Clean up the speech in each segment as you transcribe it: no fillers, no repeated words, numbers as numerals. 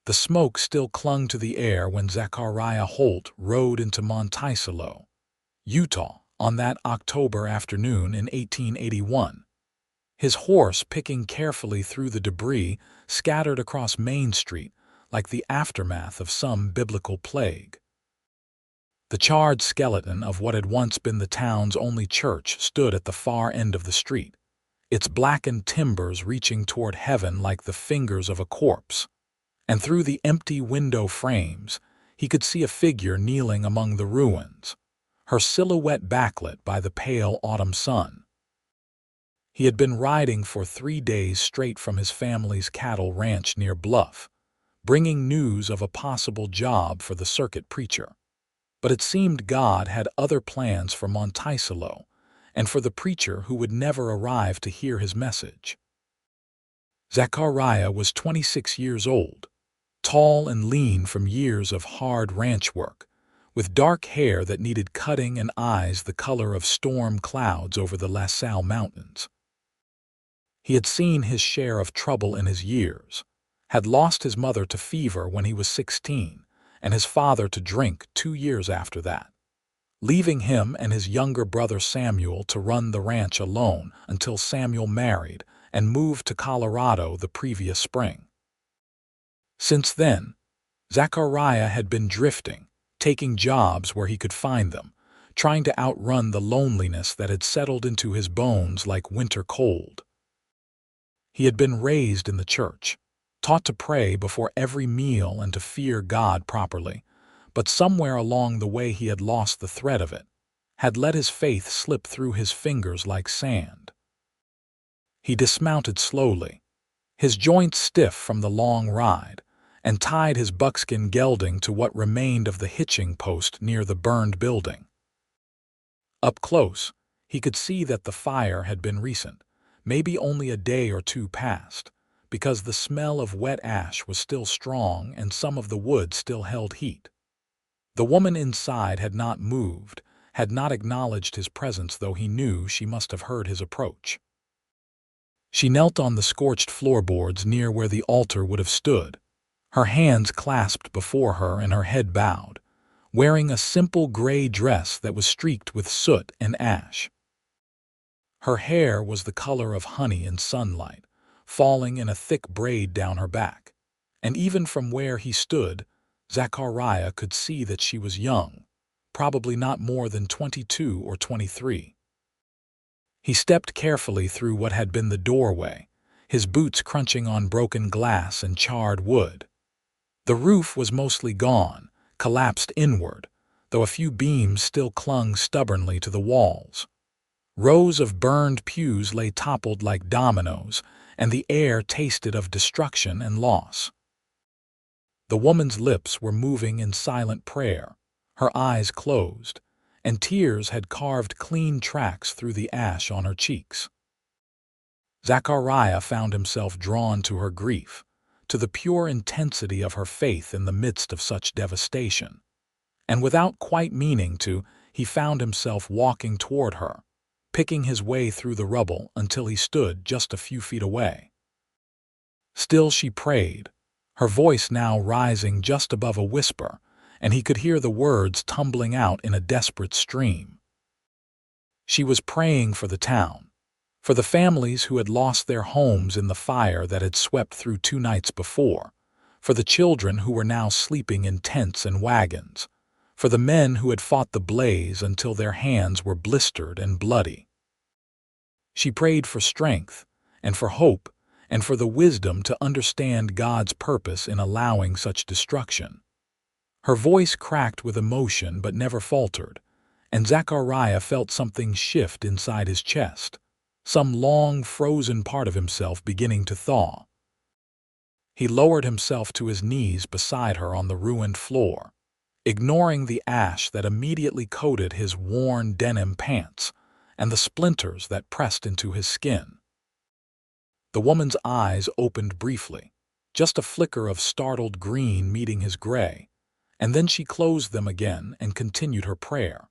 The smoke still clung to the air when Zachariah Holt rode into Monticello, Utah, on that October afternoon in 1881. His horse picking carefully through the debris scattered across Main Street like the aftermath of some biblical plague. The charred skeleton of what had once been the town's only church stood at the far end of the street, its blackened timbers reaching toward heaven like the fingers of a corpse. And through the empty window frames, he could see a figure kneeling among the ruins, her silhouette backlit by the pale autumn sun. He had been riding for 3 days straight from his family's cattle ranch near Bluff, bringing news of a possible job for the circuit preacher. But it seemed God had other plans for Monticello and for the preacher who would never arrive to hear his message. Zachariah was 26 years old, tall and lean from years of hard ranch work, with dark hair that needed cutting and eyes the color of storm clouds over the La Salle Mountains. He had seen his share of trouble in his years, had lost his mother to fever when he was 16, and his father to drink 2 years after that, leaving him and his younger brother Samuel to run the ranch alone until Samuel married and moved to Colorado the previous spring. Since then, Zachariah had been drifting, taking jobs where he could find them, trying to outrun the loneliness that had settled into his bones like winter cold. He had been raised in the church, taught to pray before every meal and to fear God properly, but somewhere along the way he had lost the thread of it, had let his faith slip through his fingers like sand. He dismounted slowly, his joints stiff from the long ride, and tied his buckskin gelding to what remained of the hitching post near the burned building. Up close, he could see that the fire had been recent, maybe only a day or two past, because the smell of wet ash was still strong and some of the wood still held heat. The woman inside had not moved, had not acknowledged his presence, though he knew she must have heard his approach. She knelt on the scorched floorboards near where the altar would have stood, her hands clasped before her and her head bowed, wearing a simple gray dress that was streaked with soot and ash. Her hair was the color of honey in sunlight, falling in a thick braid down her back, and even from where he stood, Zachariah could see that she was young, probably not more than 22 or 23. He stepped carefully through what had been the doorway, his boots crunching on broken glass and charred wood. The roof was mostly gone, collapsed inward, though a few beams still clung stubbornly to the walls. Rows of burned pews lay toppled like dominoes, and the air tasted of destruction and loss. The woman's lips were moving in silent prayer, her eyes closed, and tears had carved clean tracks through the ash on her cheeks. Zachariah found himself drawn to her grief, to the pure intensity of her faith in the midst of such devastation. And without quite meaning to, he found himself walking toward her, picking his way through the rubble until he stood just a few feet away. Still she prayed, her voice now rising just above a whisper, and he could hear the words tumbling out in a desperate stream. She was praying for the town, for the families who had lost their homes in the fire that had swept through 2 nights before, for the children who were now sleeping in tents and wagons, for the men who had fought the blaze until their hands were blistered and bloody. She prayed for strength and for hope and for the wisdom to understand God's purpose in allowing such destruction. Her voice cracked with emotion but never faltered, and Zachariah felt something shift inside his chest, some long frozen part of himself beginning to thaw. He lowered himself to his knees beside her on the ruined floor, ignoring the ash that immediately coated his worn denim pants and the splinters that pressed into his skin. The woman's eyes opened briefly, just a flicker of startled green meeting his gray, and then she closed them again and continued her prayer.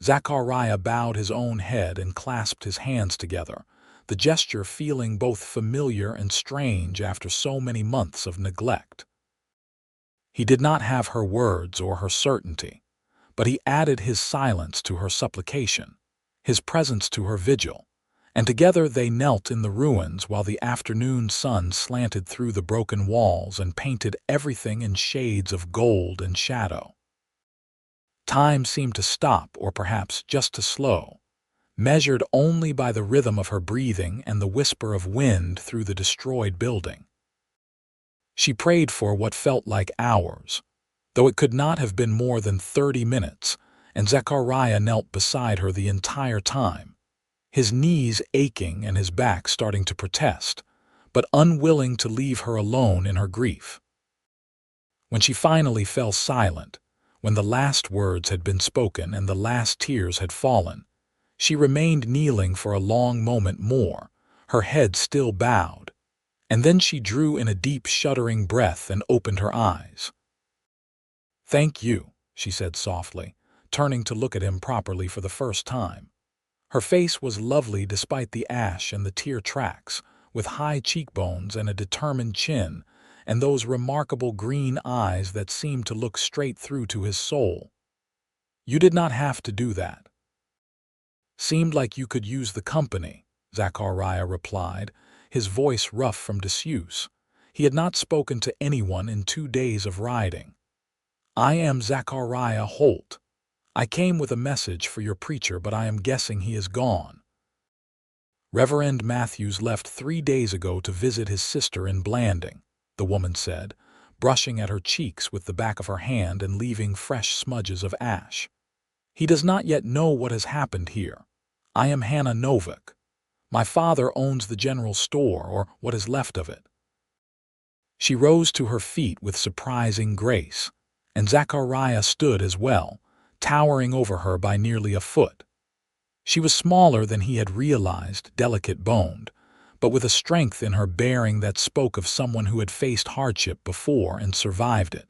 Zachariah bowed his own head and clasped his hands together, the gesture feeling both familiar and strange after so many months of neglect. He did not have her words or her certainty, but he added his silence to her supplication, his presence to her vigil, and together they knelt in the ruins while the afternoon sun slanted through the broken walls and painted everything in shades of gold and shadow. Time seemed to stop, or perhaps just to slow, measured only by the rhythm of her breathing and the whisper of wind through the destroyed building. She prayed for what felt like hours, though it could not have been more than 30 minutes, and Zachariah knelt beside her the entire time, his knees aching and his back starting to protest, but unwilling to leave her alone in her grief. When she finally fell silent, when the last words had been spoken and the last tears had fallen, she remained kneeling for a long moment more, her head still bowed, and then she drew in a deep shuddering breath and opened her eyes. "Thank you," she said softly, turning to look at him properly for the first time. Her face was lovely despite the ash and the tear tracks, with high cheekbones and a determined chin, and those remarkable green eyes that seemed to look straight through to his soul. "You did not have to do that." "Seemed like you could use the company," Zachariah replied, his voice rough from disuse. He had not spoken to anyone in 2 days of riding. "I am Zachariah Holt. I came with a message for your preacher, but I am guessing he is gone." "Reverend Matthews left 3 days ago to visit his sister in Blanding," the woman said, brushing at her cheeks with the back of her hand and leaving fresh smudges of ash. "He does not yet know what has happened here. I am Hannah Novak. My father owns the general store, or what is left of it." She rose to her feet with surprising grace, and Zachariah stood as well, towering over her by nearly a foot. She was smaller than he had realized, delicate-boned, but with a strength in her bearing that spoke of someone who had faced hardship before and survived it.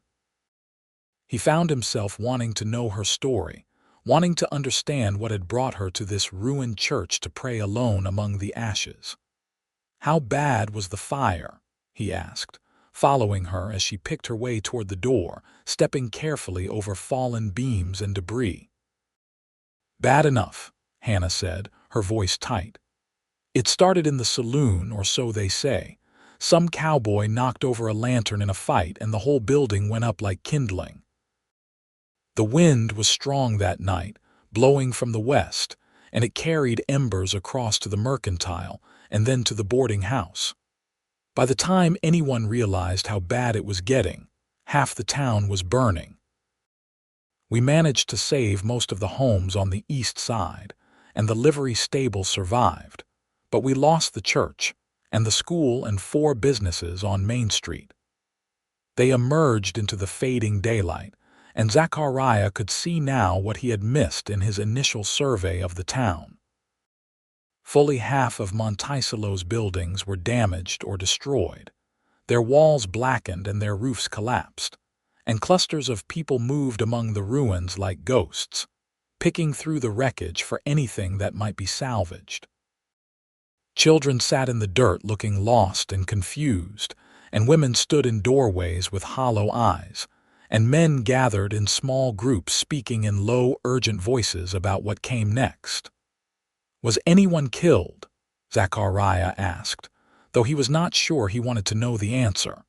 He found himself wanting to know her story, wanting to understand what had brought her to this ruined church to pray alone among the ashes. "How bad was the fire?" he asked, following her as she picked her way toward the door, stepping carefully over fallen beams and debris. "Bad enough," Hannah said, her voice tight. "It started in the saloon, or so they say. Some cowboy knocked over a lantern in a fight, and the whole building went up like kindling. The wind was strong that night, blowing from the west, and it carried embers across to the mercantile and then to the boarding house. By the time anyone realized how bad it was getting, half the town was burning. We managed to save most of the homes on the east side, and the livery stable survived, but we lost the church and the school and 4 businesses on Main Street. They emerged into the fading daylight, and Zachariah could see now what he had missed in his initial survey of the town. Fully half of Monticello's buildings were damaged or destroyed, their walls blackened and their roofs collapsed, and clusters of people moved among the ruins like ghosts, picking through the wreckage for anything that might be salvaged. Children sat in the dirt looking lost and confused, and women stood in doorways with hollow eyes, and men gathered in small groups speaking in low, urgent voices about what came next. "Was anyone killed?" Zachariah asked, though he was not sure he wanted to know the answer.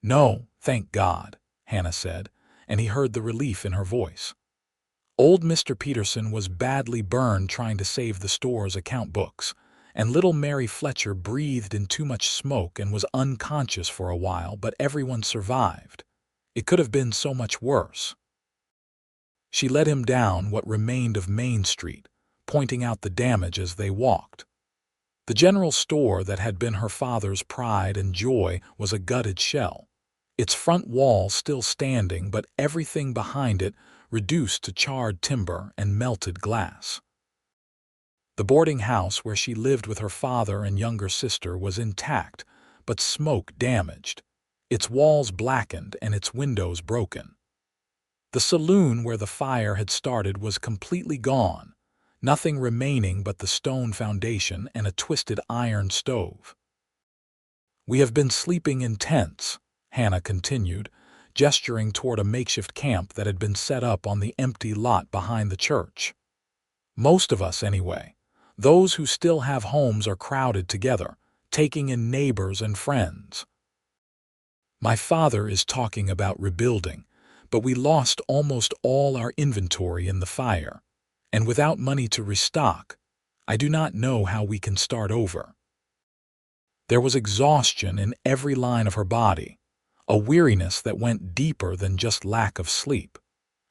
"No, thank God," Hannah said, and he heard the relief in her voice. "Old Mr. Peterson was badly burned trying to save the store's account books, and little Mary Fletcher breathed in too much smoke and was unconscious for a while, but everyone survived. It could have been so much worse." She led him down what remained of Main Street, pointing out the damage as they walked. The general store that had been her father's pride and joy was a gutted shell, its front wall still standing, but everything behind it reduced to charred timber and melted glass. The boarding house where she lived with her father and younger sister was intact, but smoke damaged, its walls blackened and its windows broken. The saloon where the fire had started was completely gone, nothing remaining but the stone foundation and a twisted iron stove. "We have been sleeping in tents," Hannah continued, gesturing toward a makeshift camp that had been set up on the empty lot behind the church. Most of us, anyway. Those who still have homes are crowded together, taking in neighbors and friends. My father is talking about rebuilding, but we lost almost all our inventory in the fire, and without money to restock, I do not know how we can start over. There was exhaustion in every line of her body, a weariness that went deeper than just lack of sleep,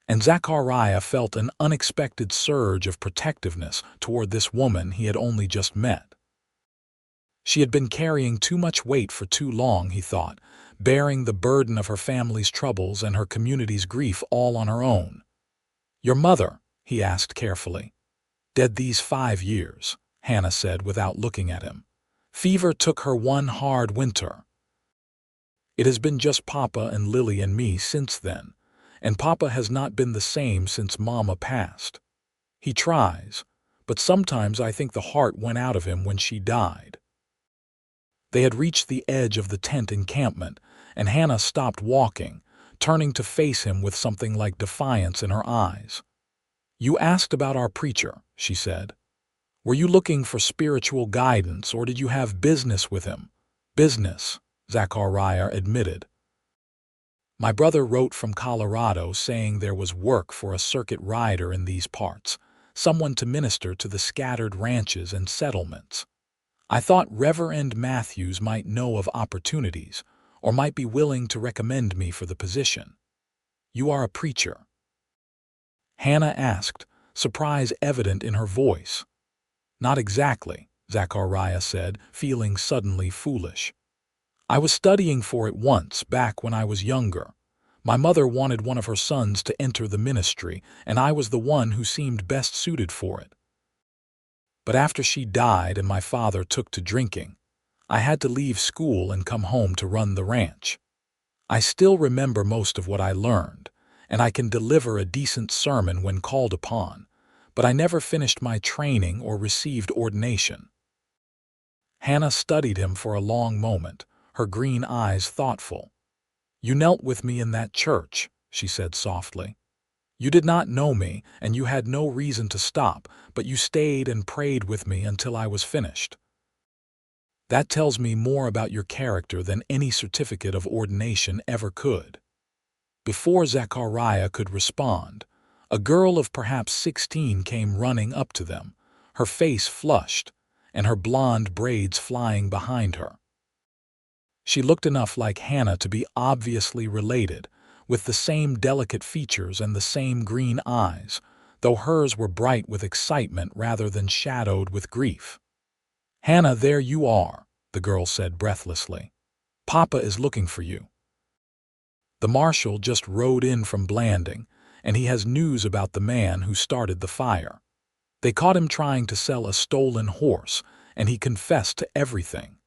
and Zachariah felt an unexpected surge of protectiveness toward this woman he had only just met. She had been carrying too much weight for too long, he thought, bearing the burden of her family's troubles and her community's grief all on her own. "Your mother," he asked carefully. "Dead these 5 years," Hannah said without looking at him. "Fever took her one hard winter. It has been just Papa and Lily and me since then, and Papa has not been the same since Mama passed. He tries, but sometimes I think the heart went out of him when she died." They had reached the edge of the tent encampment, and Hannah stopped walking, turning to face him with something like defiance in her eyes. "You asked about our preacher," she said. "Were you looking for spiritual guidance, or did you have business with him?" "Business," Zachariah admitted. "My brother wrote from Colorado saying there was work for a circuit rider in these parts, someone to minister to the scattered ranches and settlements. I thought Reverend Matthews might know of opportunities, or might be willing to recommend me for the position." "You are a preacher?" Hannah asked, surprise evident in her voice. "Not exactly," Zachariah said, feeling suddenly foolish. "I was studying for it once, back when I was younger. My mother wanted one of her sons to enter the ministry, and I was the one who seemed best suited for it. But after she died and my father took to drinking, I had to leave school and come home to run the ranch. I still remember most of what I learned, and I can deliver a decent sermon when called upon, but I never finished my training or received ordination." Hannah studied him for a long moment, her green eyes thoughtful. "You knelt with me in that church," she said softly. "You did not know me, and you had no reason to stop, but you stayed and prayed with me until I was finished. That tells me more about your character than any certificate of ordination ever could." Before Zachariah could respond, a girl of perhaps 16 came running up to them, her face flushed, and her blonde braids flying behind her. She looked enough like Hannah to be obviously related, with the same delicate features and the same green eyes, though hers were bright with excitement rather than shadowed with grief. "Hannah, there you are," the girl said breathlessly. "Papa is looking for you. The marshal just rode in from Blanding, and he has news about the man who started the fire. They caught him trying to sell a stolen horse, and he confessed to everything.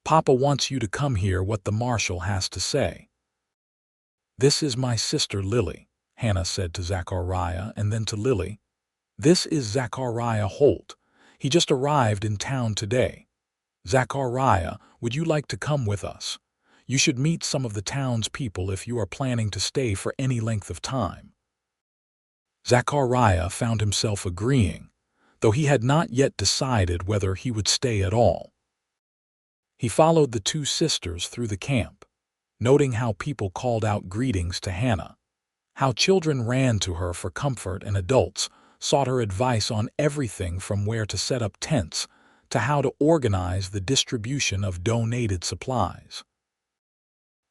Papa wants you to come hear what the marshal has to say." "This is my sister Lily," Hannah said to Zachariah, and then to Lily. "This is Zachariah Holt. He just arrived in town today. Zachariah, would you like to come with us? You should meet some of the town's people if you are planning to stay for any length of time." Zachariah found himself agreeing, though he had not yet decided whether he would stay at all. He followed the two sisters through the camp, noting how people called out greetings to Hannah, how children ran to her for comfort and adults sought her advice on everything from where to set up tents to how to organize the distribution of donated supplies.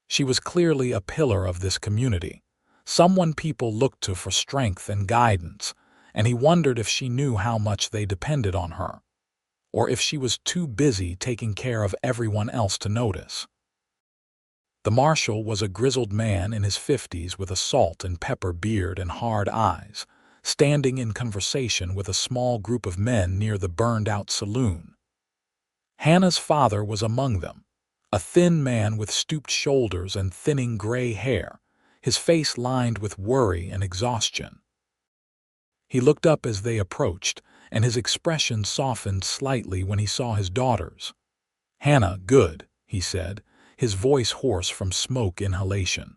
She was clearly a pillar of this community, someone people looked to for strength and guidance, and he wondered if she knew how much they depended on her, or if she was too busy taking care of everyone else to notice. The marshal was a grizzled man in his 50s with a salt and pepper beard and hard eyes, standing in conversation with a small group of men near the burned-out saloon. Hannah's father was among them, a thin man with stooped shoulders and thinning gray hair, his face lined with worry and exhaustion. He looked up as they approached, and his expression softened slightly when he saw his daughters. "Hannah, good," he said, his voice hoarse from smoke inhalation.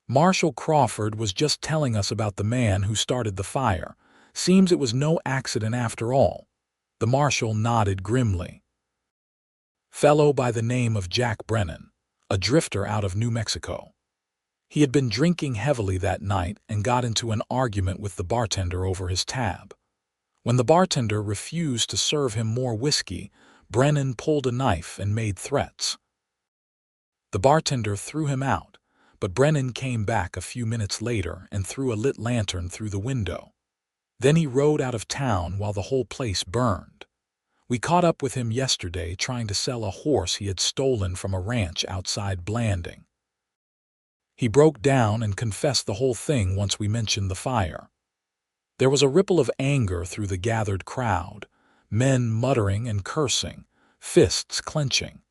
Marshal Crawford was just telling us about the man who started the fire. Seems it was no accident after all. The marshal nodded grimly. Fellow by the name of Jack Brennan, a drifter out of New Mexico. He had been drinking heavily that night and got into an argument with the bartender over his tab. When the bartender refused to serve him more whiskey, Brennan pulled a knife and made threats. The bartender threw him out, but Brennan came back a few minutes later and threw a lit lantern through the window. Then he rode out of town while the whole place burned. We caught up with him yesterday trying to sell a horse he had stolen from a ranch outside Blanding. He broke down and confessed the whole thing once we mentioned the fire. There was a ripple of anger through the gathered crowd, men muttering and cursing, fists clenching.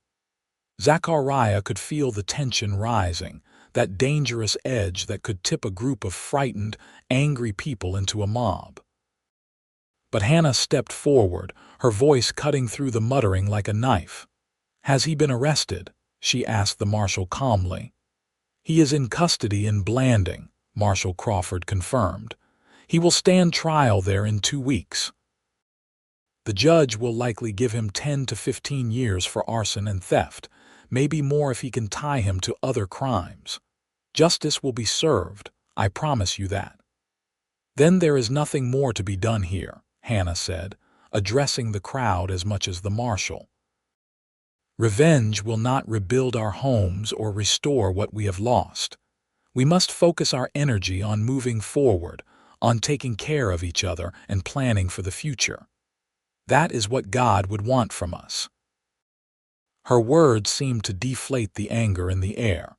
Zachariah could feel the tension rising, that dangerous edge that could tip a group of frightened, angry people into a mob. But Hannah stepped forward, her voice cutting through the muttering like a knife. "Has he been arrested?" she asked the marshal calmly. "He is in custody in Blanding," Marshal Crawford confirmed. "He will stand trial there in 2 weeks. The judge will likely give him 10 to 15 years for arson and theft, maybe more if he can tie him to other crimes. Justice will be served, I promise you that." "Then there is nothing more to be done here," Hannah said, addressing the crowd as much as the marshal. "Revenge will not rebuild our homes or restore what we have lost. We must focus our energy on moving forward, on taking care of each other and planning for the future. That is what God would want from us." Her words seemed to deflate the anger in the air,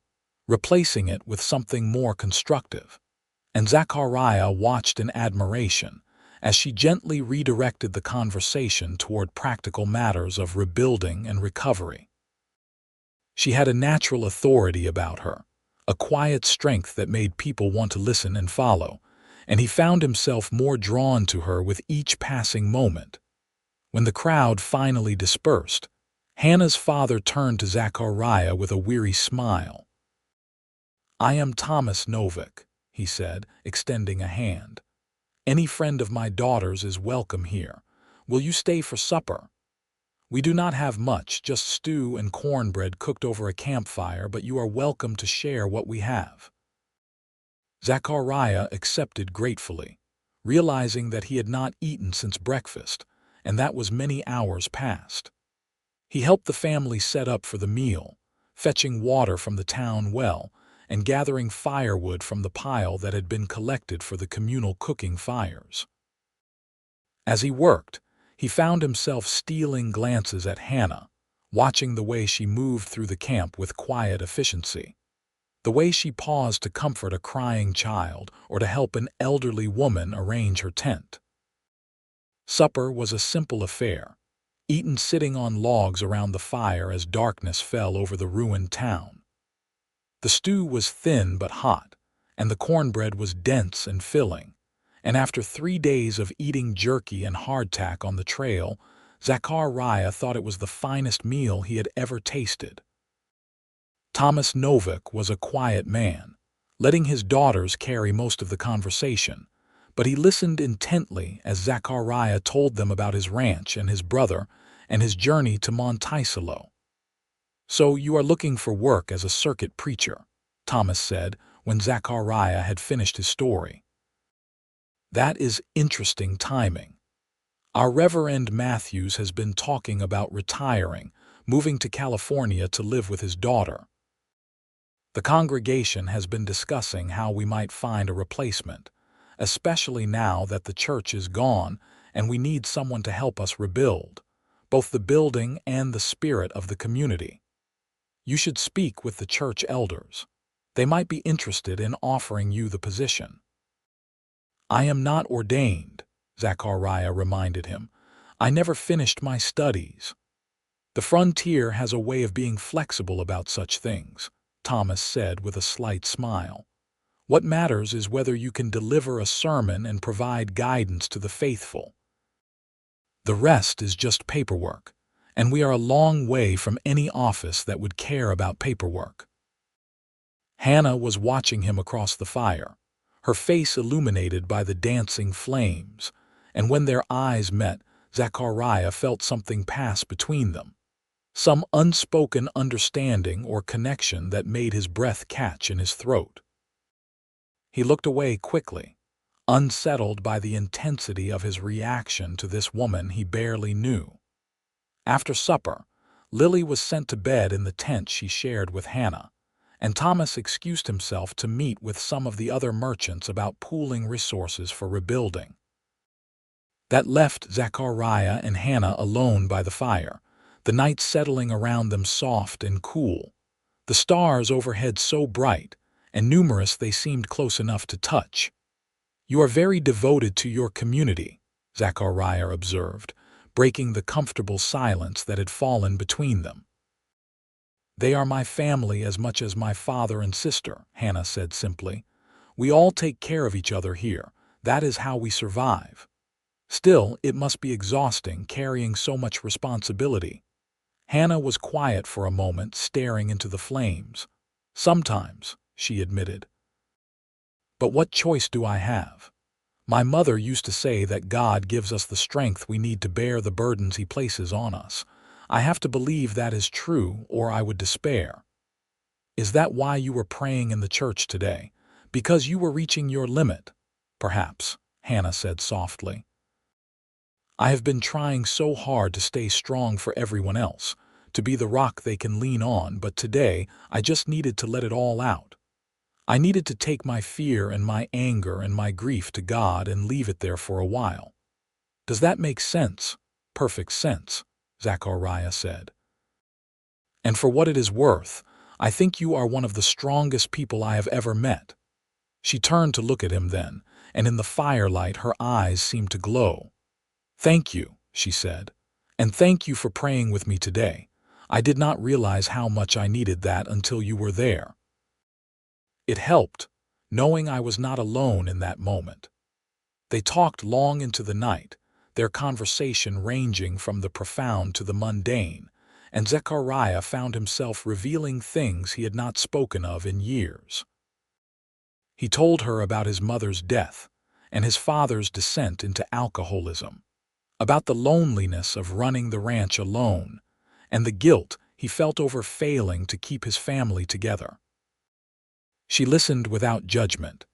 replacing it with something more constructive, and Zachariah watched in admiration as she gently redirected the conversation toward practical matters of rebuilding and recovery. She had a natural authority about her, a quiet strength that made people want to listen and follow, and he found himself more drawn to her with each passing moment. When the crowd finally dispersed, Hannah's father turned to Zachariah with a weary smile. "I am Thomas Novak," he said, extending a hand. "Any friend of my daughter's is welcome here. Will you stay for supper? We do not have much, just stew and cornbread cooked over a campfire, but you are welcome to share what we have." Zachariah accepted gratefully, realizing that he had not eaten since breakfast, and that was many hours past. He helped the family set up for the meal, fetching water from the town well and gathering firewood from the pile that had been collected for the communal cooking fires. As he worked, he found himself stealing glances at Hannah, watching the way she moved through the camp with quiet efficiency. The way she paused to comfort a crying child or to help an elderly woman arrange her tent. Supper was a simple affair, eaten sitting on logs around the fire as darkness fell over the ruined town. The stew was thin but hot, and the cornbread was dense and filling, and after 3 days of eating jerky and hardtack on the trail, Zachariah thought it was the finest meal he had ever tasted. Thomas Novak was a quiet man, letting his daughters carry most of the conversation, but he listened intently as Zachariah told them about his ranch and his brother and his journey to Monticello. "So you are looking for work as a circuit preacher," Thomas said when Zachariah had finished his story. "That is interesting timing. Our Reverend Matthews has been talking about retiring, moving to California to live with his daughter. The congregation has been discussing how we might find a replacement, especially now that the church is gone and we need someone to help us rebuild, both the building and the spirit of the community. You should speak with the church elders. They might be interested in offering you the position." "I am not ordained," Zachariah reminded him. "I never finished my studies." "The frontier has a way of being flexible about such things," Thomas said with a slight smile. "What matters is whether you can deliver a sermon and provide guidance to the faithful. The rest is just paperwork, and we are a long way from any office that would care about paperwork." Hannah was watching him across the fire, her face illuminated by the dancing flames, and when their eyes met, Zachariah felt something pass between them, some unspoken understanding or connection that made his breath catch in his throat. He looked away quickly, unsettled by the intensity of his reaction to this woman he barely knew. After supper, Lily was sent to bed in the tent she shared with Hannah, and Thomas excused himself to meet with some of the other merchants about pooling resources for rebuilding. That left Zachariah and Hannah alone by the fire, the night settling around them soft and cool, the stars overhead so bright and numerous they seemed close enough to touch. "You are very devoted to your community," Zachariah observed, breaking the comfortable silence that had fallen between them. "They are my family as much as my father and sister," Hannah said simply. "We all take care of each other here. That is how we survive. Still, it must be exhausting carrying so much responsibility." Hannah was quiet for a moment, staring into the flames. "Sometimes," she admitted. "But what choice do I have? My mother used to say that God gives us the strength we need to bear the burdens He places on us. I have to believe that is true, or I would despair." "Is that why you were praying in the church today? Because you were reaching your limit?" "Perhaps," Hannah said softly. "I have been trying so hard to stay strong for everyone else, to be the rock they can lean on, but today I just needed to let it all out. I needed to take my fear and my anger and my grief to God and leave it there for a while." "Does that make sense?" "Perfect sense," Zachariah said. "And for what it is worth, I think you are one of the strongest people I have ever met." She turned to look at him then, and in the firelight her eyes seemed to glow. "Thank you," she said, "and thank you for praying with me today. I did not realize how much I needed that until you were there." It helped, knowing I was not alone in that moment. They talked long into the night, their conversation ranging from the profound to the mundane, and Zechariah found himself revealing things he had not spoken of in years. He told her about his mother's death and his father's descent into alcoholism, about the loneliness of running the ranch alone, and the guilt he felt over failing to keep his family together. She listened without judgment,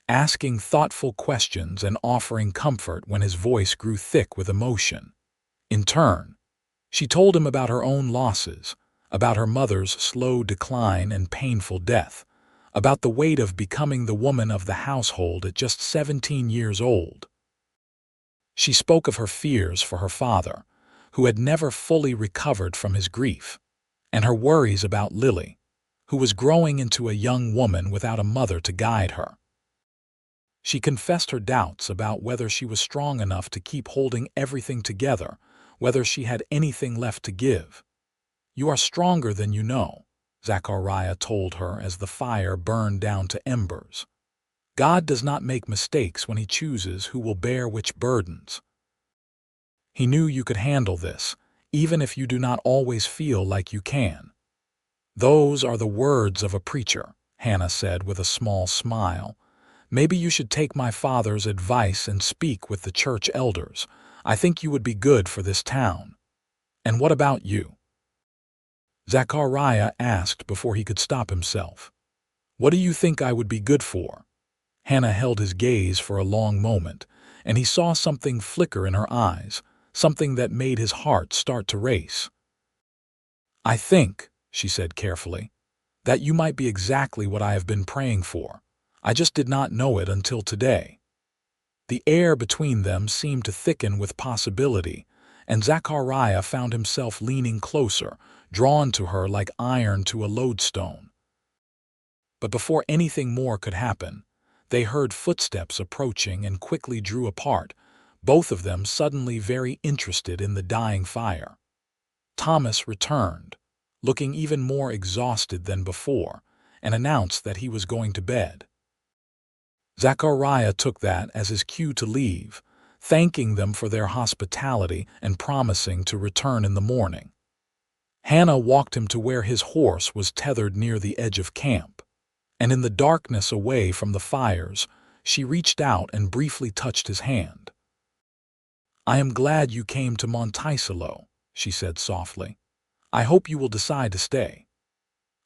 asking thoughtful questions and offering comfort when his voice grew thick with emotion. In turn, she told him about her own losses, about her mother's slow decline and painful death, about the weight of becoming the woman of the household at just 17 years old. She spoke of her fears for her father, who had never fully recovered from his grief, and her worries about Lily, who was growing into a young woman without a mother to guide her. She confessed her doubts about whether she was strong enough to keep holding everything together, whether she had anything left to give. "You are stronger than you know," Zachariah told her as the fire burned down to embers. "God does not make mistakes when He chooses who will bear which burdens. He knew you could handle this, even if you do not always feel like you can." "Those are the words of a preacher," Hannah said with a small smile. "Maybe you should take my father's advice and speak with the church elders. I think you would be good for this town." "And what about you?" Zachariah asked before he could stop himself. "What do you think I would be good for?" Hannah held his gaze for a long moment, and he saw something flicker in her eyes, something that made his heart start to race. "I think," she said carefully, "that you might be exactly what I have been praying for. I just did not know it until today." The air between them seemed to thicken with possibility, and Zachariah found himself leaning closer, drawn to her like iron to a lodestone. But before anything more could happen, they heard footsteps approaching and quickly drew apart, both of them suddenly very interested in the dying fire. Thomas returned, looking even more exhausted than before, and announced that he was going to bed. Zachariah took that as his cue to leave, thanking them for their hospitality and promising to return in the morning. Hannah walked him to where his horse was tethered near the edge of camp. and in the darkness away from the fires, she reached out and briefly touched his hand. "I am glad you came to Monticello," she said softly. "I hope you will decide to stay."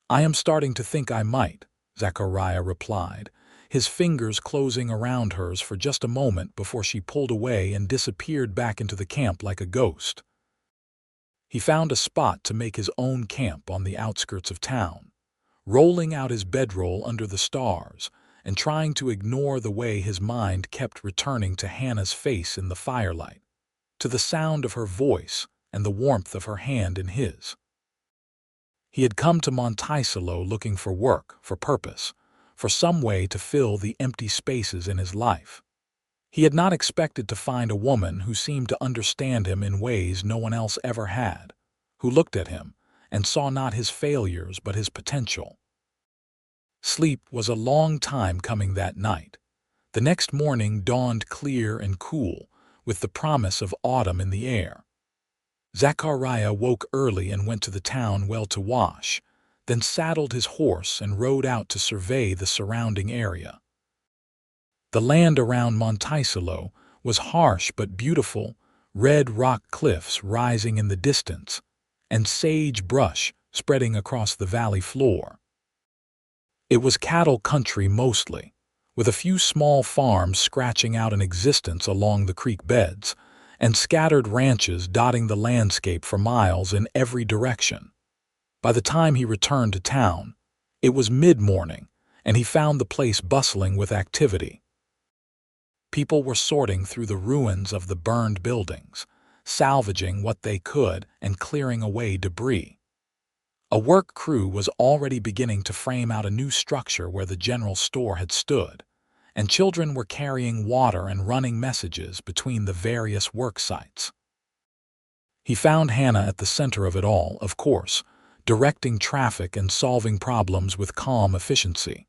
"I am starting to think I might," Zachariah replied, his fingers closing around hers for just a moment before she pulled away and disappeared back into the camp like a ghost. He found a spot to make his own camp on the outskirts of town, rolling out his bedroll under the stars and trying to ignore the way his mind kept returning to Hannah's face in the firelight, to the sound of her voice and the warmth of her hand in his. He had come to Monticello looking for work, for purpose, for some way to fill the empty spaces in his life. He had not expected to find a woman who seemed to understand him in ways no one else ever had, who looked at him and saw not his failures but his potential. Sleep was a long time coming that night. The next morning dawned clear and cool, with the promise of autumn in the air. Zachariah woke early and went to the town well to wash, then saddled his horse and rode out to survey the surrounding area. The land around Monticello was harsh but beautiful, red rock cliffs rising in the distance, and sage brush spreading across the valley floor. It was cattle country mostly, with a few small farms scratching out an existence along the creek beds, and scattered ranches dotting the landscape for miles in every direction. By the time he returned to town, it was mid-morning, and he found the place bustling with activity. People were sorting through the ruins of the burned buildings, salvaging what they could and clearing away debris. A work crew was already beginning to frame out a new structure where the general store had stood, and children were carrying water and running messages between the various work sites. He found Hannah at the center of it all, of course, directing traffic and solving problems with calm efficiency.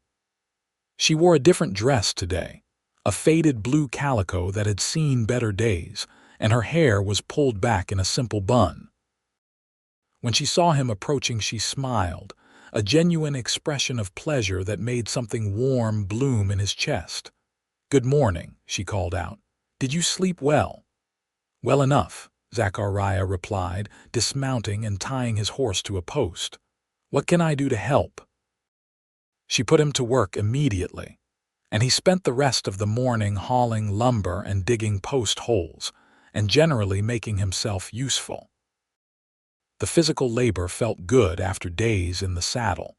She wore a different dress today, a faded blue calico that had seen better days, and her hair was pulled back in a simple bun. When she saw him approaching, she smiled, a genuine expression of pleasure that made something warm bloom in his chest. "Good morning," she called out. "Did you sleep well?" "Well enough," Zachariah replied, dismounting and tying his horse to a post. "What can I do to help?" She put him to work immediately, and he spent the rest of the morning hauling lumber and digging post holes, and generally making himself useful. The physical labor felt good after days in the saddle,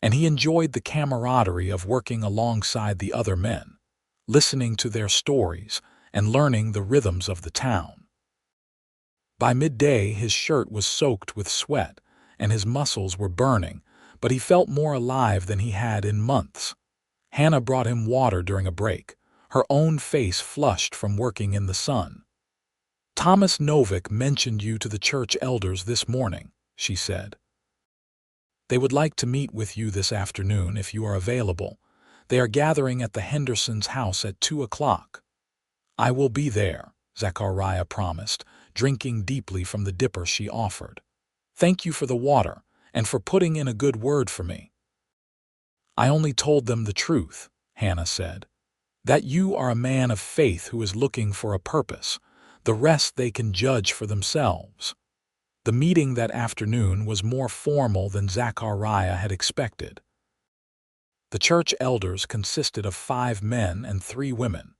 and he enjoyed the camaraderie of working alongside the other men, listening to their stories and learning the rhythms of the town. By midday, his shirt was soaked with sweat and his muscles were burning, but he felt more alive than he had in months. Hannah brought him water during a break, her own face flushed from working in the sun. "Hannah Novak mentioned you to the church elders this morning," she said. "They would like to meet with you this afternoon if you are available. They are gathering at the Hendersons' house at 2 o'clock. "I will be there," Zachariah promised, drinking deeply from the dipper she offered. "Thank you for the water and for putting in a good word for me." "I only told them the truth," Hannah said. "That you are a man of faith who is looking for a purpose. The rest they can judge for themselves." The meeting that afternoon was more formal than Zachariah had expected. The church elders consisted of 5 men and 3 women,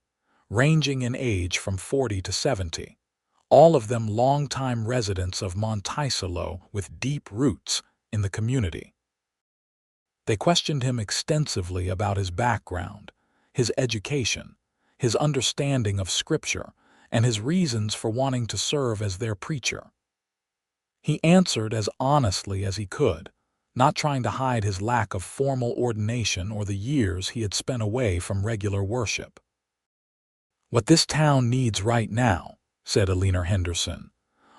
ranging in age from 40 to 70, all of them longtime residents of Monticello with deep roots in the community. They questioned him extensively about his background, his education, his understanding of Scripture, and his reasons for wanting to serve as their preacher. He answered as honestly as he could, not trying to hide his lack of formal ordination or the years he had spent away from regular worship. "What this town needs right now," said Alina Henderson,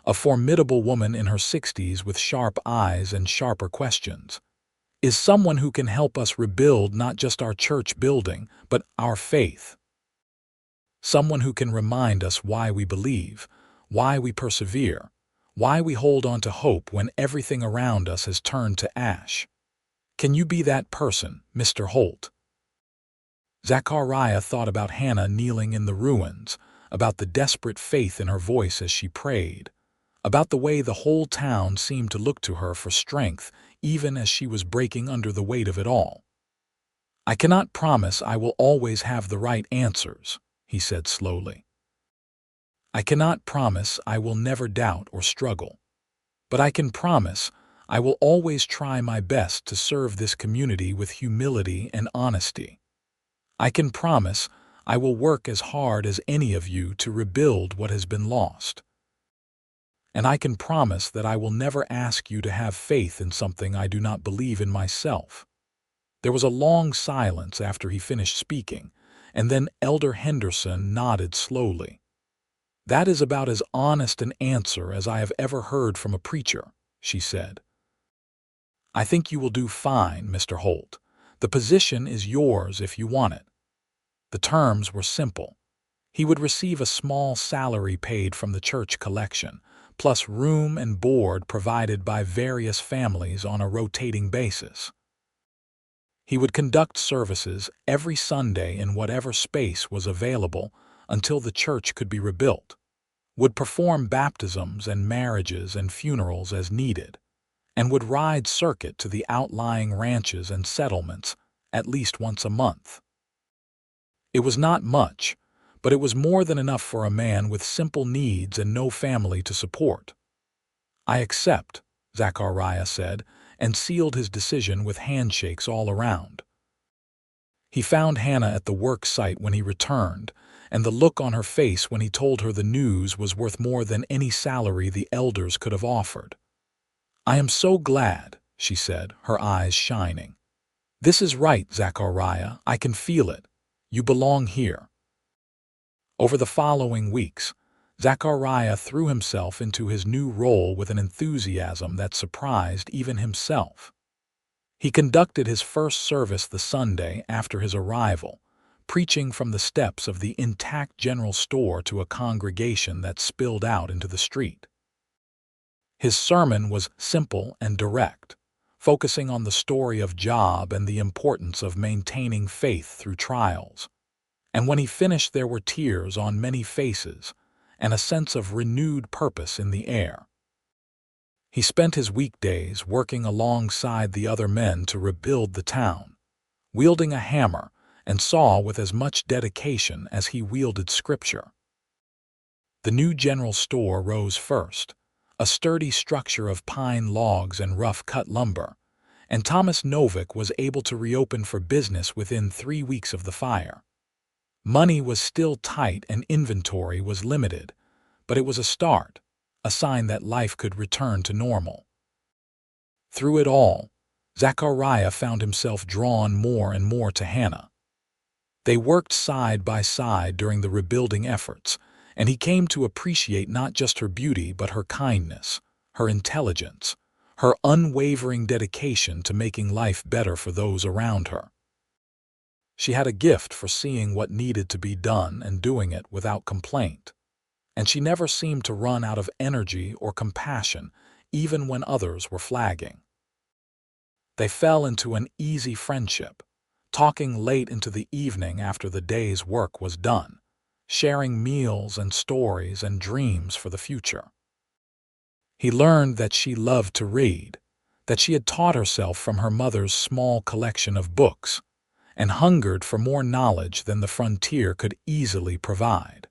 a formidable woman in her 60s with sharp eyes and sharper questions, "is someone who can help us rebuild not just our church building, but our faith. Someone who can remind us why we believe, why we persevere, why we hold on to hope when everything around us has turned to ash. Can you be that person, Mr. Holt? Zachariah thought about Hannah kneeling in the ruins, about the desperate faith in her voice as she prayed, about the way the whole town seemed to look to her for strength even as she was breaking under the weight of it all. "I cannot promise I will always have the right answers," he said slowly. "I cannot promise I will never doubt or struggle. But I can promise I will always try my best to serve this community with humility and honesty. I can promise I will work as hard as any of you to rebuild what has been lost. And I can promise that I will never ask you to have faith in something I do not believe in myself." There was a long silence after he finished speaking, and then Elder Henderson nodded slowly. "That is about as honest an answer as I have ever heard from a preacher," she said. "I think you will do fine, Mr. Holt. The position is yours if you want it." The terms were simple. He would receive a small salary paid from the church collection, plus room and board provided by various families on a rotating basis. He would conduct services every Sunday in whatever space was available until the church could be rebuilt, would perform baptisms and marriages and funerals as needed, and would ride circuit to the outlying ranches and settlements at least once a month. It was not much, but it was more than enough for a man with simple needs and no family to support. "I accept," Zachariah said, and sealed his decision with handshakes all around. He found Hannah at the work site when he returned, and the look on her face when he told her the news was worth more than any salary the elders could have offered. "I am so glad," she said, her eyes shining. "This is right, Zachariah. I can feel it. You belong here." Over the following weeks, Zachariah threw himself into his new role with an enthusiasm that surprised even himself. He conducted his first service the Sunday after his arrival, preaching from the steps of the intact general store to a congregation that spilled out into the street. His sermon was simple and direct, focusing on the story of Job and the importance of maintaining faith through trials. And when he finished, there were tears on many faces and a sense of renewed purpose in the air. He spent his weekdays working alongside the other men to rebuild the town, wielding a hammer and saw with as much dedication as he wielded scripture. The new general store rose first, a sturdy structure of pine logs and rough-cut lumber, and Hannah Novak was able to reopen for business within 3 weeks of the fire. Money was still tight and inventory was limited, but it was a start, a sign that life could return to normal. Through it all, Zachariah found himself drawn more and more to Hannah. They worked side by side during the rebuilding efforts, and he came to appreciate not just her beauty but her kindness, her intelligence, her unwavering dedication to making life better for those around her. She had a gift for seeing what needed to be done and doing it without complaint, and she never seemed to run out of energy or compassion even when others were flagging. They fell into an easy friendship, talking late into the evening after the day's work was done, sharing meals and stories and dreams for the future. He learned that she loved to read, that she had taught herself from her mother's small collection of books, and hungered for more knowledge than the frontier could easily provide.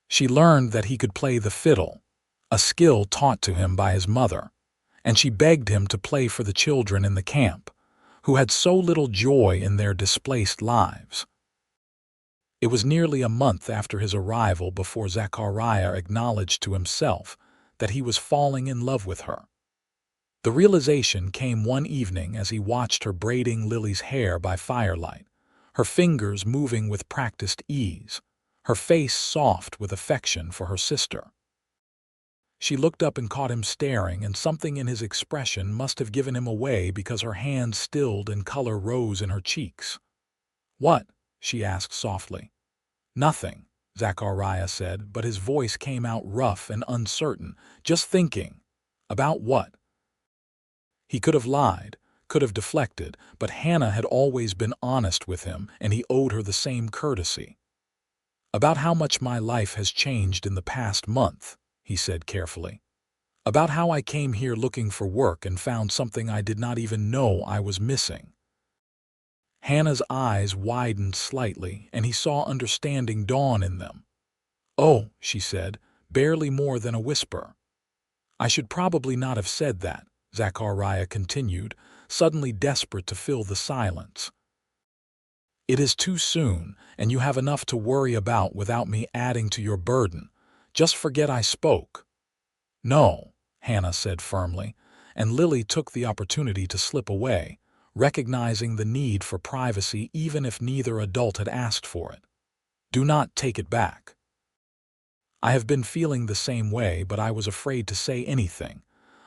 She learned that he could play the fiddle, a skill taught to him by his mother, and she begged him to play for the children in the camp, who had so little joy in their displaced lives. It was nearly a month after his arrival before Zachariah acknowledged to himself that he was falling in love with her. The realization came one evening as he watched her braiding Lily's hair by firelight, her fingers moving with practiced ease, her face soft with affection for her sister. She looked up and caught him staring, and something in his expression must have given him away because her hands stilled and color rose in her cheeks. "What?" she asked softly. "Nothing," Zachariah said, but his voice came out rough and uncertain. "Just thinking." "About what?" He could have lied, could have deflected, but Hannah had always been honest with him, and he owed her the same courtesy. "About how much my life has changed in the past month," he said carefully. "About how I came here looking for work and found something I did not even know I was missing." Hannah's eyes widened slightly, and he saw understanding dawn in them. "Oh," she said, barely more than a whisper. "I should probably not have said that," Zachariah continued, suddenly desperate to fill the silence. "It is too soon, and you have enough to worry about without me adding to your burden. Just forget I spoke." "No," Hannah said firmly, and Lily took the opportunity to slip away, recognizing the need for privacy even if neither adult had asked for it. "Do not take it back." "I have been feeling the same way, but I was afraid to say anything.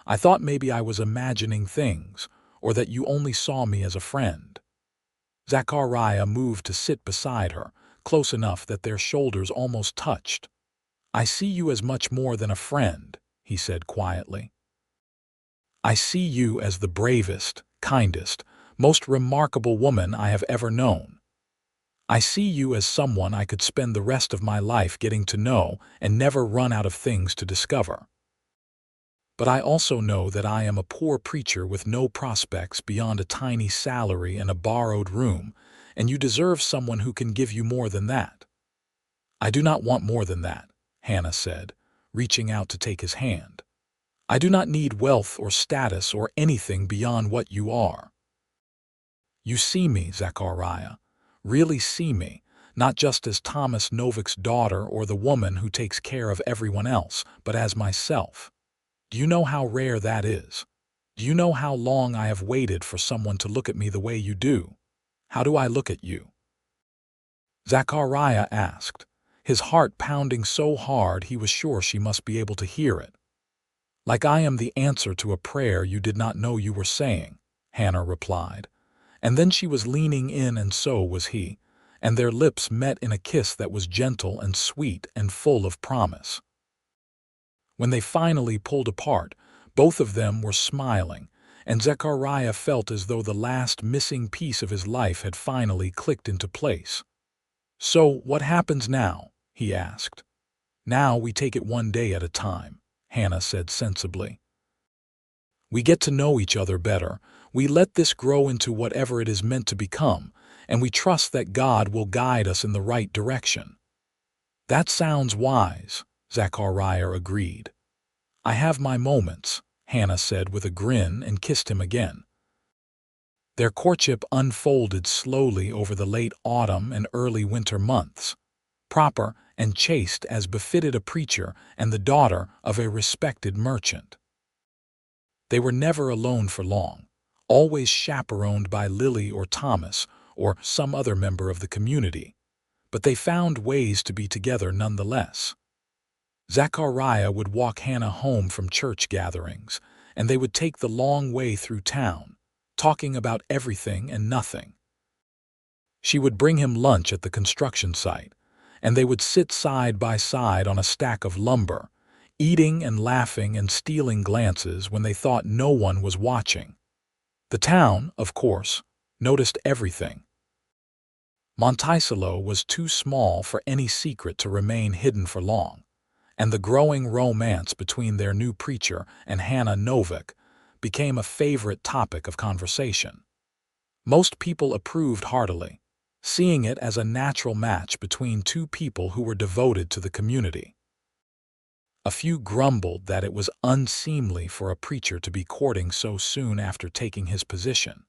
I thought maybe I was imagining things, or that you only saw me as a friend." Zachariah moved to sit beside her, close enough that their shoulders almost touched. "I see you as much more than a friend," he said quietly. "I see you as the bravest, kindest, most remarkable woman I have ever known. I see you as someone I could spend the rest of my life getting to know and never run out of things to discover. But I also know that I am a poor preacher with no prospects beyond a tiny salary and a borrowed room, and you deserve someone who can give you more than that." "I do not want more than that," Hannah said, reaching out to take his hand. "I do not need wealth or status or anything beyond what you are. You see me, Zachariah, really see me, not just as Thomas Novik's daughter or the woman who takes care of everyone else, but as myself. Do you know how rare that is? Do you know how long I have waited for someone to look at me the way you do? How do I look at you?" Zachariah asked, his heart pounding so hard he was sure she must be able to hear it. "Like I am the answer to a prayer you did not know you were saying," Hannah replied. And then she was leaning in, and so was he, and their lips met in a kiss that was gentle and sweet and full of promise. When they finally pulled apart, both of them were smiling, and Zechariah felt as though the last missing piece of his life had finally clicked into place. "So, what happens now?" he asked. "Now we take it one day at a time," Hannah said sensibly. "We get to know each other better, we let this grow into whatever it is meant to become, and we trust that God will guide us in the right direction." "That sounds wise," Zachariah agreed. "I have my moments," Hannah said with a grin and kissed him again. Their courtship unfolded slowly over the late autumn and early winter months, proper and chaste as befitted a preacher and the daughter of a respected merchant. They were never alone for long, always chaperoned by Lily or Thomas or some other member of the community, but they found ways to be together nonetheless. Zachariah would walk Hannah home from church gatherings, and they would take the long way through town, talking about everything and nothing. She would bring him lunch at the construction site, and they would sit side by side on a stack of lumber, eating and laughing and stealing glances when they thought no one was watching. The town, of course, noticed everything. Monticello was too small for any secret to remain hidden for long, and the growing romance between their new preacher and Hannah Novak became a favorite topic of conversation. Most people approved heartily, seeing it as a natural match between two people who were devoted to the community. A few grumbled that it was unseemly for a preacher to be courting so soon after taking his position,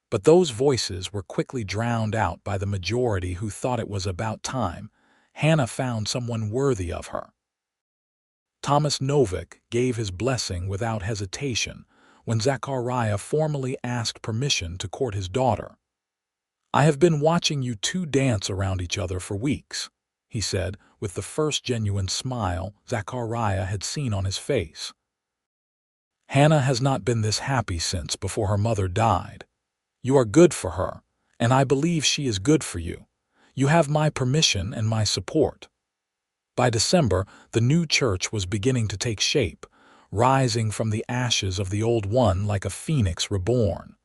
but those voices were quickly drowned out by the majority who thought it was about time Hannah found someone worthy of her. Thomas Novak gave his blessing without hesitation when Zachariah formally asked permission to court his daughter. "I have been watching you two dance around each other for weeks," he said, with the first genuine smile Zachariah had seen on his face. "Hannah has not been this happy since before her mother died. You are good for her, and I believe she is good for you. You have my permission and my support." By December, the new church was beginning to take shape, rising from the ashes of the old one like a phoenix reborn.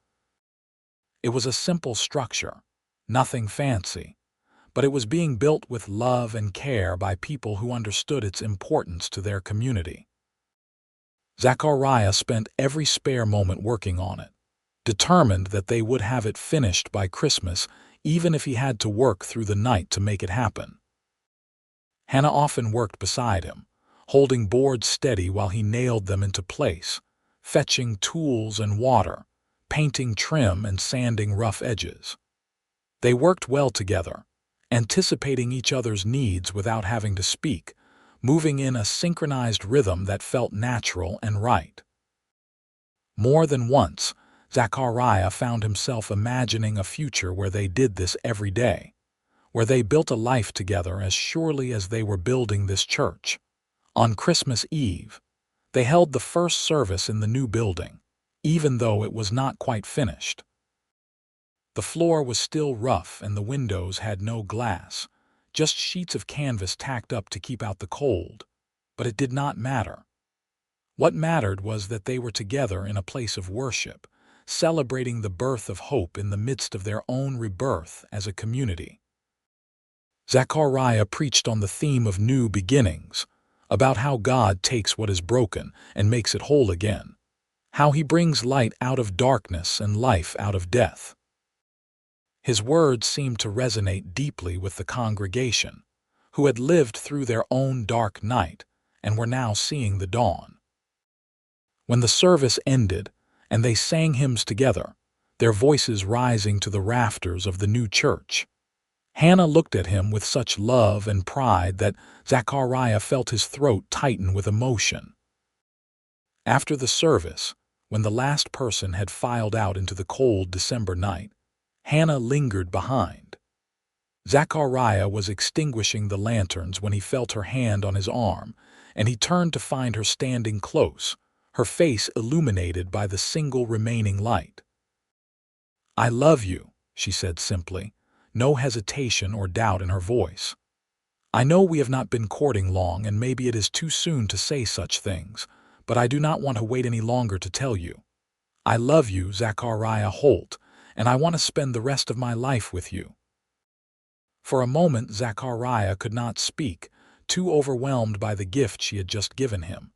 It was a simple structure, nothing fancy, but it was being built with love and care by people who understood its importance to their community. Zachariah spent every spare moment working on it, determined that they would have it finished by Christmas, even if he had to work through the night to make it happen. Hannah often worked beside him, holding boards steady while he nailed them into place, fetching tools and water, painting trim and sanding rough edges. They worked well together, anticipating each other's needs without having to speak, moving in a synchronized rhythm that felt natural and right. More than once, Zachariah found himself imagining a future where they did this every day, where they built a life together as surely as they were building this church. On Christmas Eve, they held the first service in the new building, even though it was not quite finished. The floor was still rough and the windows had no glass, just sheets of canvas tacked up to keep out the cold. But it did not matter. What mattered was that they were together in a place of worship, celebrating the birth of hope in the midst of their own rebirth as a community. Zachariah preached on the theme of new beginnings, about how God takes what is broken and makes it whole again, how he brings light out of darkness and life out of death. His words seemed to resonate deeply with the congregation, who had lived through their own dark night and were now seeing the dawn. When the service ended and they sang hymns together, their voices rising to the rafters of the new church, Hannah looked at him with such love and pride that Zachariah felt his throat tighten with emotion. After the service, when the last person had filed out into the cold December night, Hannah lingered behind. Zachariah was extinguishing the lanterns when he felt her hand on his arm, and he turned to find her standing close, her face illuminated by the single remaining light. "I love you," she said simply, no hesitation or doubt in her voice. "I know we have not been courting long and maybe it is too soon to say such things, but I do not want to wait any longer to tell you. I love you, Zachariah Holt, and I want to spend the rest of my life with you." For a moment Zachariah could not speak, too overwhelmed by the gift she had just given him.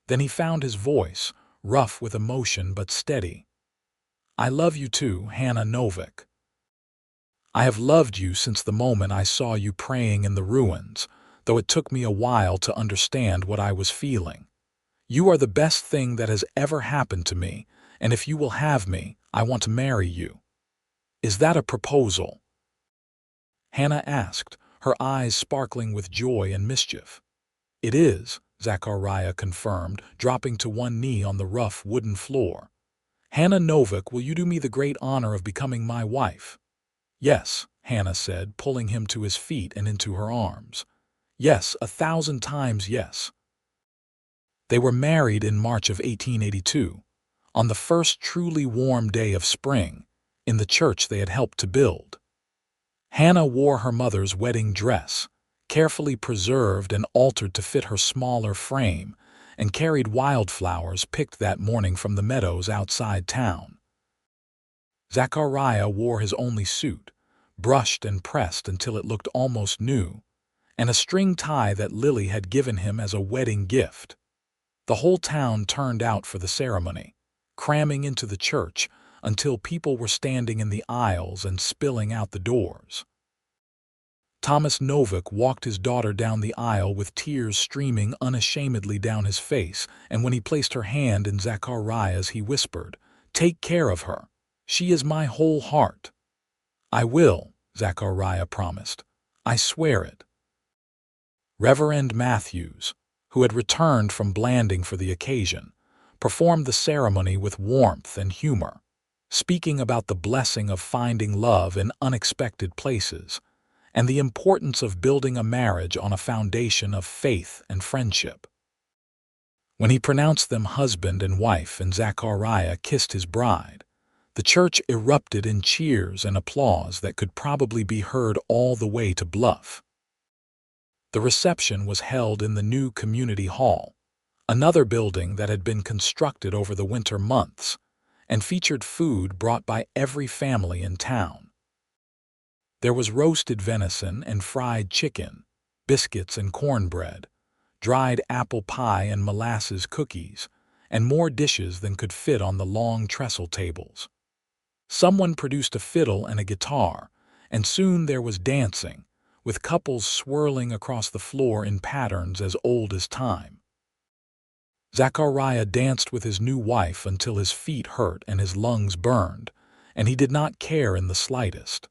Then he found his voice, rough with emotion but steady. "I love you too, Hannah Novak. I have loved you since the moment I saw you praying in the ruins, though it took me a while to understand what I was feeling. You are the best thing that has ever happened to me, and if you will have me, I want to marry you." "Is that a proposal?" Hannah asked, her eyes sparkling with joy and mischief. "It is," Zachariah confirmed, dropping to one knee on the rough wooden floor. "Hannah Novak, will you do me the great honor of becoming my wife?" "Yes," Hannah said, pulling him to his feet and into her arms. "Yes, 1,000 times yes." They were married in March of 1882, on the first truly warm day of spring, in the church they had helped to build. Hannah wore her mother's wedding dress, carefully preserved and altered to fit her smaller frame, and carried wildflowers picked that morning from the meadows outside town. Zachariah wore his only suit, brushed and pressed until it looked almost new, and a string tie that Lily had given him as a wedding gift. The whole town turned out for the ceremony, cramming into the church until people were standing in the aisles and spilling out the doors. Thomas Novak walked his daughter down the aisle with tears streaming unashamedly down his face, and when he placed her hand in Zachariah's, he whispered, "Take care of her. She is my whole heart." "I will," Zachariah promised. "I swear it." Reverend Matthews, who had returned from Blanding for the occasion, performed the ceremony with warmth and humor, speaking about the blessing of finding love in unexpected places and the importance of building a marriage on a foundation of faith and friendship. When he pronounced them husband and wife and Zachariah kissed his bride, the church erupted in cheers and applause that could probably be heard all the way to Bluff. The reception was held in the new community hall, another building that had been constructed over the winter months, and featured food brought by every family in town. There was roasted venison and fried chicken, biscuits and cornbread, dried apple pie and molasses cookies, and more dishes than could fit on the long trestle tables. Someone produced a fiddle and a guitar, and soon there was dancing, with couples swirling across the floor in patterns as old as time. Zachariah danced with his new wife until his feet hurt and his lungs burned, and he did not care in the slightest.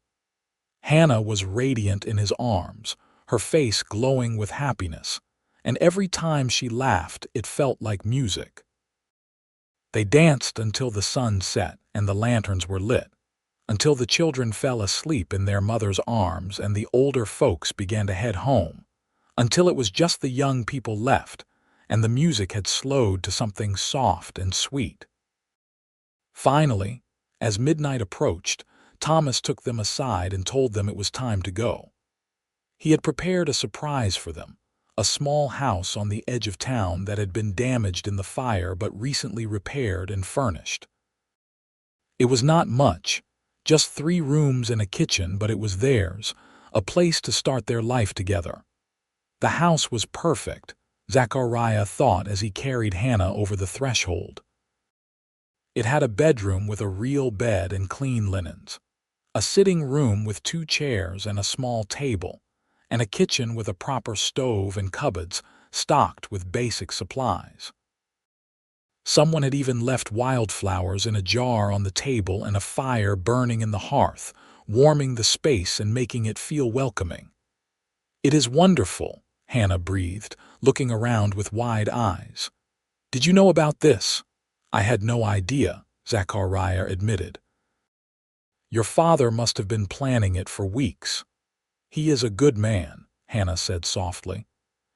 Hannah was radiant in his arms, her face glowing with happiness, and every time she laughed it felt like music. They danced until the sun set and the lanterns were lit, until the children fell asleep in their mother's arms and the older folks began to head home, until it was just the young people left, and the music had slowed to something soft and sweet. Finally, as midnight approached, Thomas took them aside and told them it was time to go. He had prepared a surprise for them, a small house on the edge of town that had been damaged in the fire but recently repaired and furnished. It was not much, just 3 rooms and a kitchen, but it was theirs, a place to start their life together. The house was perfect, Zachariah thought as he carried Hannah over the threshold. It had a bedroom with a real bed and clean linens, a sitting room with 2 chairs and a small table, and a kitchen with a proper stove and cupboards stocked with basic supplies. Someone had even left wildflowers in a jar on the table and a fire burning in the hearth, warming the space and making it feel welcoming. "It is wonderful," Hannah breathed, looking around with wide eyes. "Did you know about this?" "I had no idea," Zachariah admitted. "Your father must have been planning it for weeks." "He is a good man," Hannah said softly.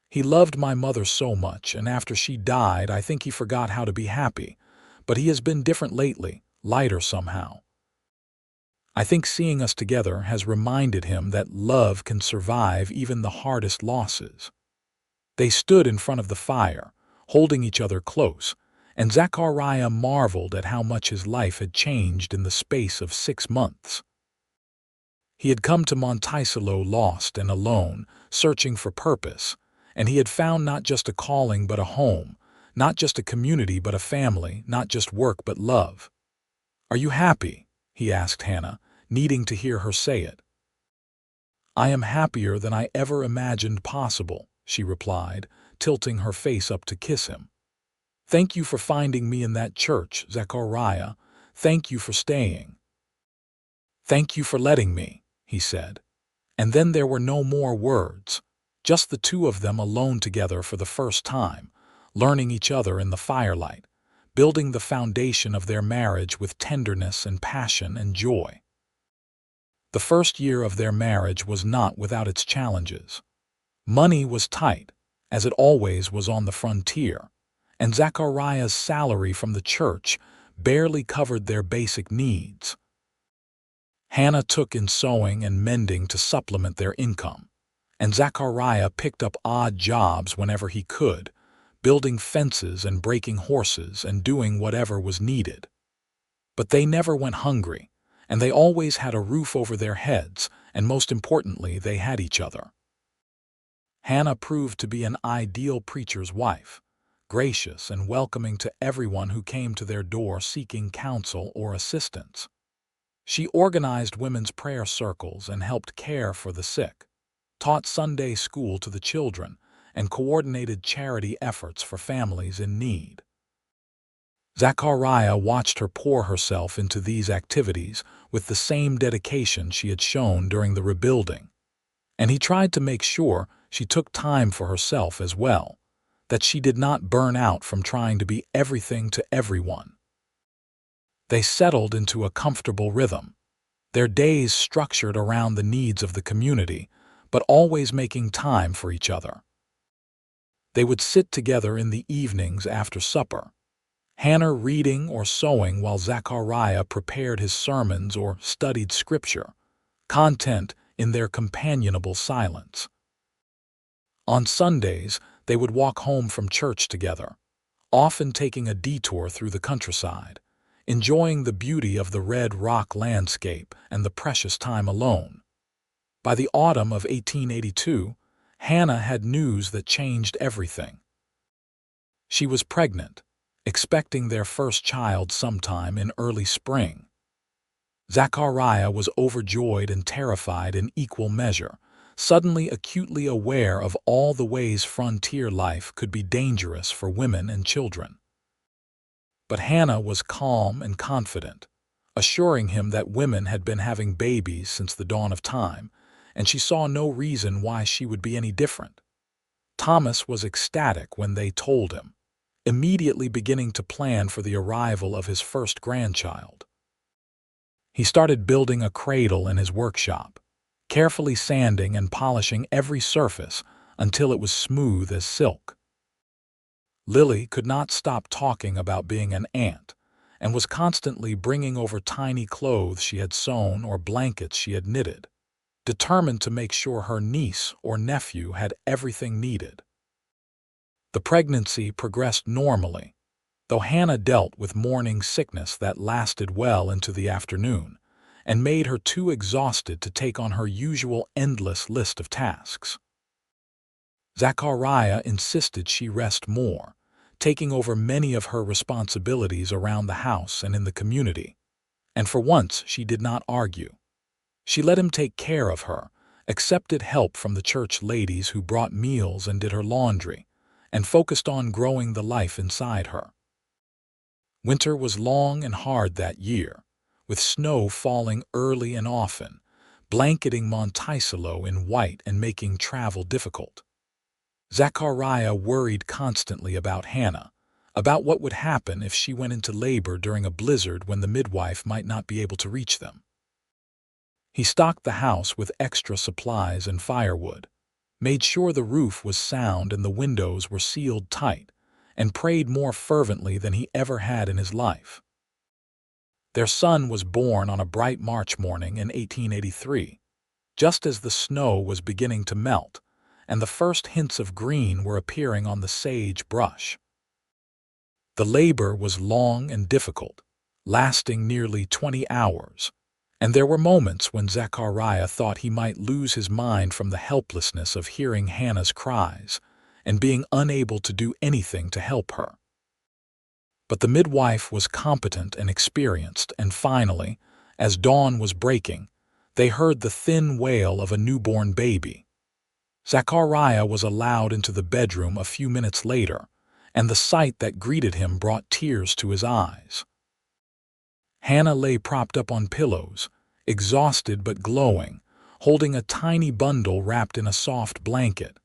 "He loved my mother so much, and after she died I think he forgot how to be happy, but he has been different lately, lighter somehow. I think seeing us together has reminded him that love can survive even the hardest losses." They stood in front of the fire, holding each other close, and Zachariah marveled at how much his life had changed in the space of 6 months. He had come to Monticello lost and alone, searching for purpose, and he had found not just a calling but a home, not just a community but a family, not just work but love. "Are you happy?" he asked Hannah, needing to hear her say it. "I am happier than I ever imagined possible," she replied, tilting her face up to kiss him. "Thank you for finding me in that church, Zachariah. Thank you for staying." "Thank you for letting me," he said. And then there were no more words, just the 2 of them alone together for the first time, learning each other in the firelight, building the foundation of their marriage with tenderness and passion and joy. The first year of their marriage was not without its challenges. Money was tight, as it always was on the frontier, and Zachariah's salary from the church barely covered their basic needs. Hannah took in sewing and mending to supplement their income, and Zachariah picked up odd jobs whenever he could, building fences and breaking horses and doing whatever was needed. But they never went hungry, and they always had a roof over their heads, and most importantly, they had each other. Hannah proved to be an ideal preacher's wife, gracious and welcoming to everyone who came to their door seeking counsel or assistance. She organized women's prayer circles and helped care for the sick, taught Sunday school to the children, and coordinated charity efforts for families in need. Zachariah watched her pour herself into these activities with the same dedication she had shown during the rebuilding, and he tried to make sure she took time for herself as well, that she did not burn out from trying to be everything to everyone. They settled into a comfortable rhythm, their days structured around the needs of the community, but always making time for each other. They would sit together in the evenings after supper, Hannah reading or sewing while Zachariah prepared his sermons or studied scripture, content in their companionable silence. On Sundays, they would walk home from church together, often taking a detour through the countryside, enjoying the beauty of the red rock landscape and the precious time alone. By the autumn of 1882, Hannah had news that changed everything. She was pregnant, expecting their first child sometime in early spring. Zachariah was overjoyed and terrified in equal measure, suddenly acutely aware of all the ways frontier life could be dangerous for women and children. But Hannah was calm and confident, assuring him that women had been having babies since the dawn of time, and she saw no reason why she would be any different. Thomas was ecstatic when they told him, immediately beginning to plan for the arrival of his first grandchild. He started building a cradle in his workshop, carefully sanding and polishing every surface until it was smooth as silk. Lily could not stop talking about being an aunt and was constantly bringing over tiny clothes she had sewn or blankets she had knitted, determined to make sure her niece or nephew had everything needed. The pregnancy progressed normally, though Hannah dealt with morning sickness that lasted well into the afternoon and made her too exhausted to take on her usual endless list of tasks. Zachariah insisted she rest more, taking over many of her responsibilities around the house and in the community, and for once she did not argue. She let him take care of her, accepted help from the church ladies who brought meals and did her laundry, and focused on growing the life inside her. Winter was long and hard that year, with snow falling early and often, blanketing Monticello in white and making travel difficult. Zachariah worried constantly about Hannah, about what would happen if she went into labor during a blizzard when the midwife might not be able to reach them. He stocked the house with extra supplies and firewood, made sure the roof was sound and the windows were sealed tight, and prayed more fervently than he ever had in his life. Their son was born on a bright March morning in 1883, just as the snow was beginning to melt, and the first hints of green were appearing on the sage brush. The labor was long and difficult, lasting nearly 20 hours, and there were moments when Zachariah thought he might lose his mind from the helplessness of hearing Hannah's cries and being unable to do anything to help her. But the midwife was competent and experienced, and finally, as dawn was breaking, they heard the thin wail of a newborn baby. Zachariah was allowed into the bedroom a few minutes later, and the sight that greeted him brought tears to his eyes. Hannah lay propped up on pillows, exhausted but glowing, holding a tiny bundle wrapped in a soft blanket.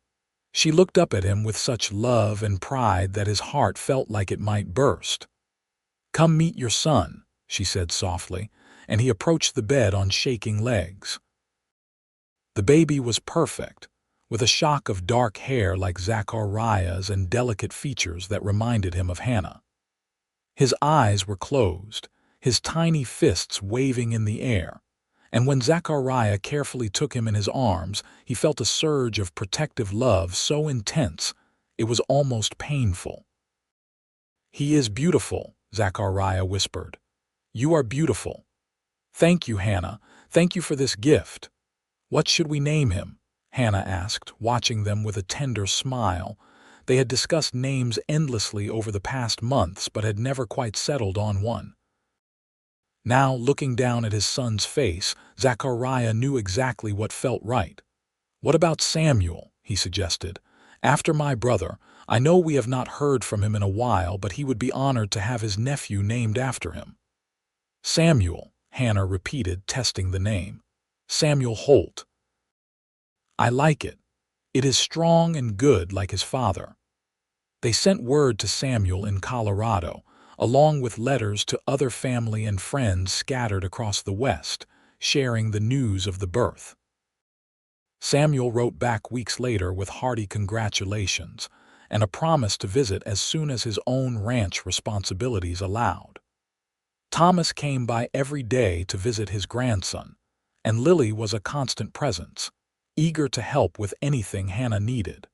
She looked up at him with such love and pride that his heart felt like it might burst. "Come meet your son," she said softly, and he approached the bed on shaking legs. The baby was perfect, with a shock of dark hair like Zachariah's and delicate features that reminded him of Hannah. His eyes were closed, his tiny fists waving in the air, and when Zachariah carefully took him in his arms, he felt a surge of protective love so intense it was almost painful. "He is beautiful," Zachariah whispered. "You are beautiful. Thank you, Hannah. Thank you for this gift." "What should we name him?" Hannah asked, watching them with a tender smile. They had discussed names endlessly over the past months but had never quite settled on one. Now, looking down at his son's face, Zachariah knew exactly what felt right. "What about Samuel?" he suggested. "After my brother, I know we have not heard from him in a while, but he would be honored to have his nephew named after him." "Samuel," Hannah repeated, testing the name. "Samuel Holt." "I like it. It is strong and good like his father." They sent word to Samuel in Colorado, along with letters to other family and friends scattered across the West, sharing the news of the birth. Samuel wrote back weeks later with hearty congratulations and a promise to visit as soon as his own ranch responsibilities allowed. Thomas came by every day to visit his grandson, and Lily was a constant presence, eager to help with anything Hannah needed.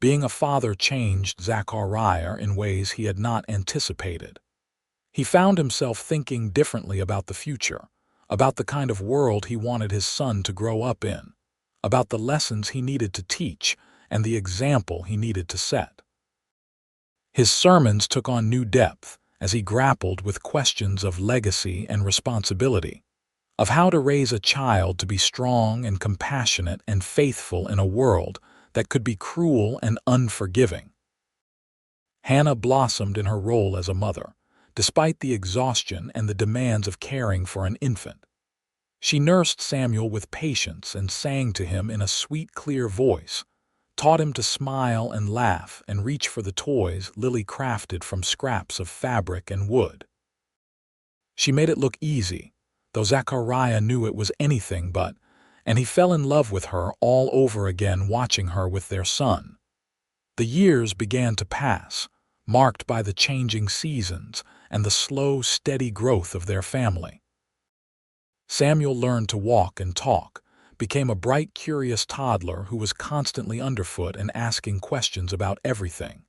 Being a father changed Zachariah in ways he had not anticipated. He found himself thinking differently about the future, about the kind of world he wanted his son to grow up in, about the lessons he needed to teach and the example he needed to set. His sermons took on new depth as he grappled with questions of legacy and responsibility, of how to raise a child to be strong and compassionate and faithful in a world that could be cruel and unforgiving. Hannah blossomed in her role as a mother, despite the exhaustion and the demands of caring for an infant. She nursed Samuel with patience and sang to him in a sweet, clear voice, taught him to smile and laugh and reach for the toys Lily crafted from scraps of fabric and wood. She made it look easy, though Zachariah knew it was anything but, and he fell in love with her all over again watching her with their son. The years began to pass, marked by the changing seasons and the slow, steady growth of their family. Samuel learned to walk and talk, became a bright, curious toddler who was constantly underfoot and asking questions about everything.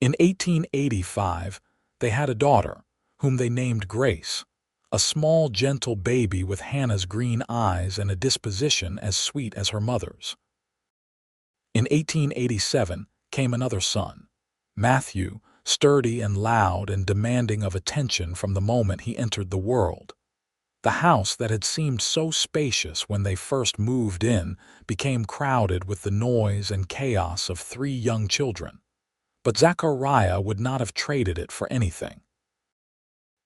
In 1885, they had a daughter, whom they named Grace, a small, gentle baby with Hannah's green eyes and a disposition as sweet as her mother's. In 1887 came another son, Matthew, sturdy and loud and demanding of attention from the moment he entered the world. The house that had seemed so spacious when they first moved in became crowded with the noise and chaos of 3 young children. But Zachariah would not have traded it for anything.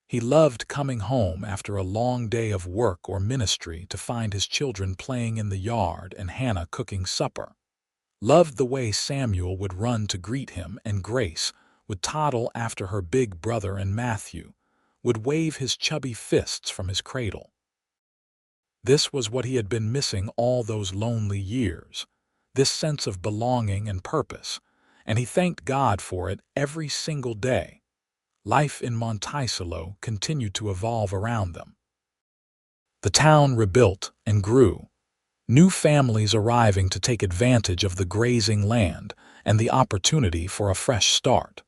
He loved coming home after a long day of work or ministry to find his children playing in the yard and Hannah cooking supper. Loved the way Samuel would run to greet him and Grace would toddle after her big brother, and Matthew would wave his chubby fists from his cradle. This was what he had been missing all those lonely years, this sense of belonging and purpose, and he thanked God for it every single day. Life in Monticello continued to evolve around them. The town rebuilt and grew, new families arriving to take advantage of the grazing land and the opportunity for a fresh start.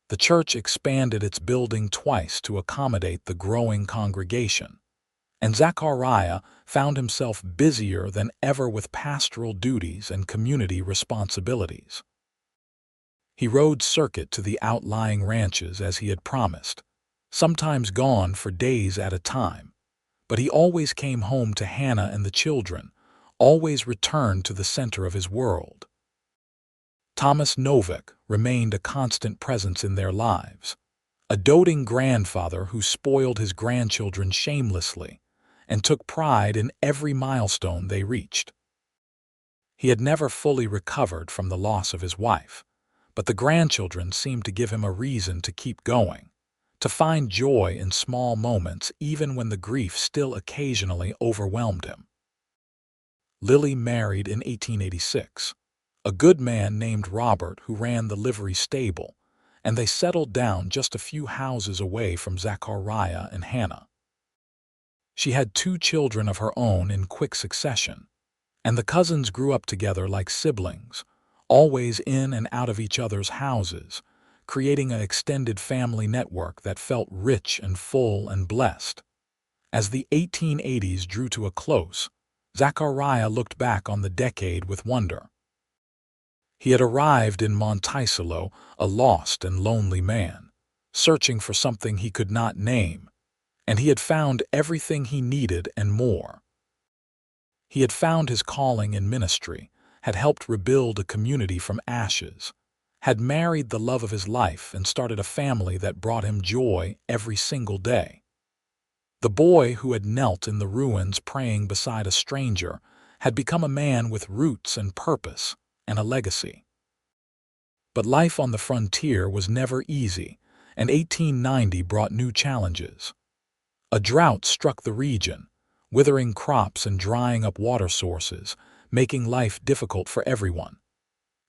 The church expanded its building twice to accommodate the growing congregation, and Zachariah found himself busier than ever with pastoral duties and community responsibilities. He rode circuit to the outlying ranches as he had promised, sometimes gone for days at a time, but he always came home to Hannah and the children, always returned to the center of his world. Hannah Novak remained a constant presence in their lives, a doting grandfather who spoiled his grandchildren shamelessly and took pride in every milestone they reached. He had never fully recovered from the loss of his wife, but the grandchildren seemed to give him a reason to keep going, to find joy in small moments even when the grief still occasionally overwhelmed him. Lily married in 1886. A good man named Robert who ran the livery stable, and they settled down just a few houses away from Zachariah and Hannah. She had 2 children of her own in quick succession, and the cousins grew up together like siblings, always in and out of each other's houses, creating an extended family network that felt rich and full and blessed. As the 1880s drew to a close, Zachariah looked back on the decade with wonder. He had arrived in Monticello a lost and lonely man, searching for something he could not name, and he had found everything he needed and more. He had found his calling in ministry, had helped rebuild a community from ashes, had married the love of his life and started a family that brought him joy every single day. The boy who had knelt in the ruins praying beside a stranger had become a man with roots and purpose and a legacy. But life on the frontier was never easy, and 1890 brought new challenges. A drought struck the region, withering crops and drying up water sources, making life difficult for everyone.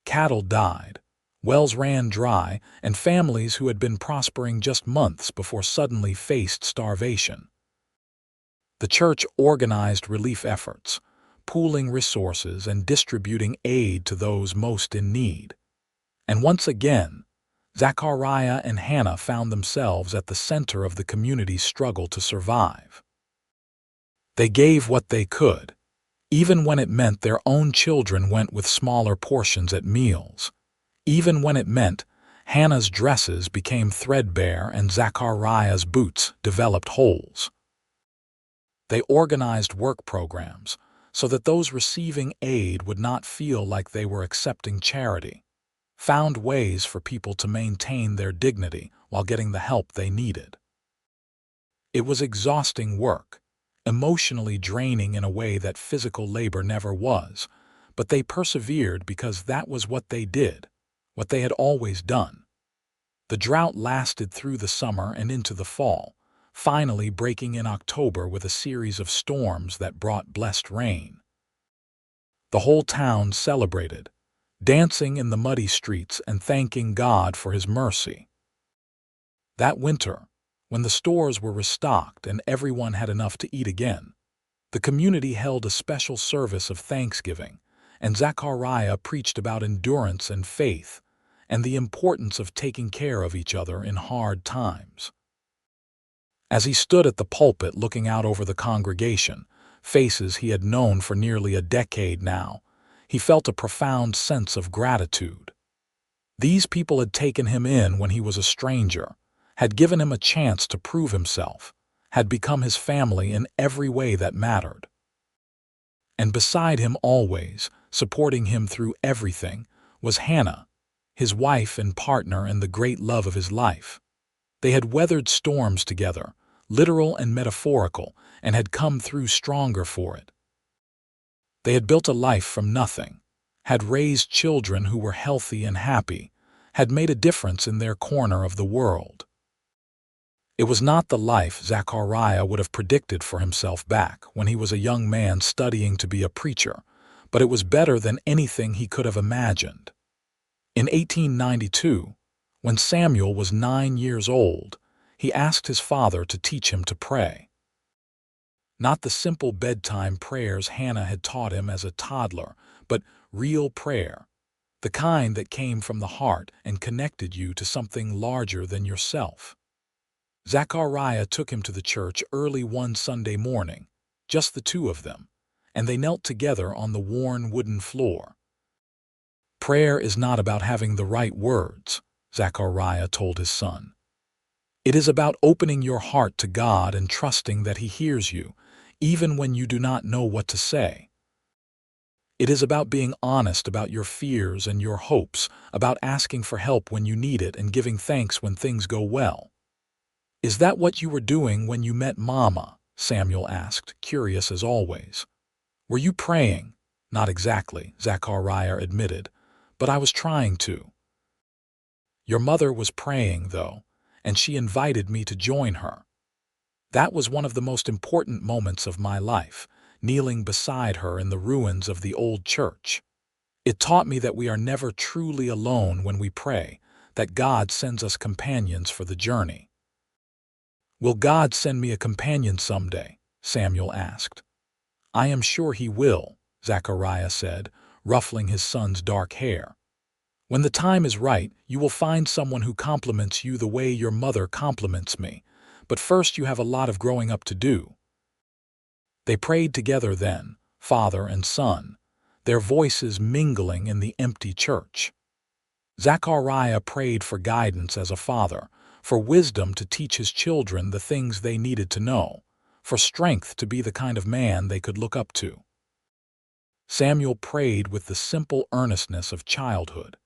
Cattle died, wells ran dry, and families who had been prospering just months before suddenly faced starvation. The church organized relief efforts, pooling resources and distributing aid to those most in need. And once again, Zachariah and Hannah found themselves at the center of the community's struggle to survive. They gave what they could, even when it meant their own children went with smaller portions at meals, even when it meant Hannah's dresses became threadbare and Zachariah's boots developed holes. They organized work programs so that those receiving aid would not feel like they were accepting charity, found ways for people to maintain their dignity while getting the help they needed. It was exhausting work, emotionally draining in a way that physical labor never was, but they persevered because that was what they did, what they had always done. The drought lasted through the summer and into the fall, finally breaking in October with a series of storms that brought blessed rain. The whole town celebrated, dancing in the muddy streets and thanking God for His mercy. That winter, when the stores were restocked and everyone had enough to eat again, the community held a special service of thanksgiving, and Zachariah preached about endurance and faith and the importance of taking care of each other in hard times. As he stood at the pulpit looking out over the congregation, faces he had known for nearly a decade now, he felt a profound sense of gratitude. These people had taken him in when he was a stranger, had given him a chance to prove himself, had become his family in every way that mattered. And beside him always, supporting him through everything, was Hannah, his wife and partner and the great love of his life. They had weathered storms together, literal and metaphorical, and had come through stronger for it. They had built a life from nothing, had raised children who were healthy and happy, had made a difference in their corner of the world. It was not the life Zachariah would have predicted for himself back when he was a young man studying to be a preacher, but it was better than anything he could have imagined. In 1892, when Samuel was 9 years old, he asked his father to teach him to pray. Not the simple bedtime prayers Hannah had taught him as a toddler, but real prayer, the kind that came from the heart and connected you to something larger than yourself. Zachariah took him to the church early one Sunday morning, just the two of them, and they knelt together on the worn wooden floor. Prayer is not about having the right words, Zachariah told his son. It is about opening your heart to God and trusting that He hears you, even when you do not know what to say. It is about being honest about your fears and your hopes, about asking for help when you need it and giving thanks when things go well. "Is that what you were doing when you met Mama?" Samuel asked, curious as always. "Were you praying?" "Not exactly," Zachariah admitted, "but I was trying to." "Your mother was praying, though, and she invited me to join her. That was one of the most important moments of my life, kneeling beside her in the ruins of the old church. It taught me that we are never truly alone when we pray, that God sends us companions for the journey." "Will God send me a companion someday?" Samuel asked. "I am sure He will," Zachariah said, ruffling his son's dark hair. "When the time is right, you will find someone who compliments you the way your mother compliments me, but first you have a lot of growing up to do." They prayed together then, father and son, their voices mingling in the empty church. Zachariah prayed for guidance as a father, for wisdom to teach his children the things they needed to know, for strength to be the kind of man they could look up to. Samuel prayed with the simple earnestness of childhood,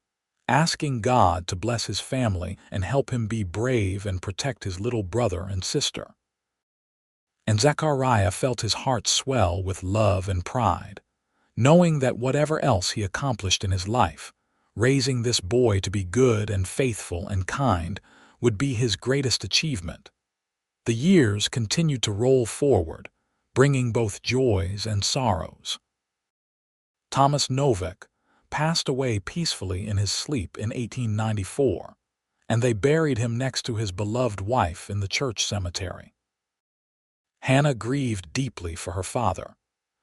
asking God to bless his family and help him be brave and protect his little brother and sister. And Zachariah felt his heart swell with love and pride, knowing that whatever else he accomplished in his life, raising this boy to be good and faithful and kind would be his greatest achievement. The years continued to roll forward, bringing both joys and sorrows. Thomas Novak passed away peacefully in his sleep in 1894, and they buried him next to his beloved wife in the church cemetery. Hannah grieved deeply for her father,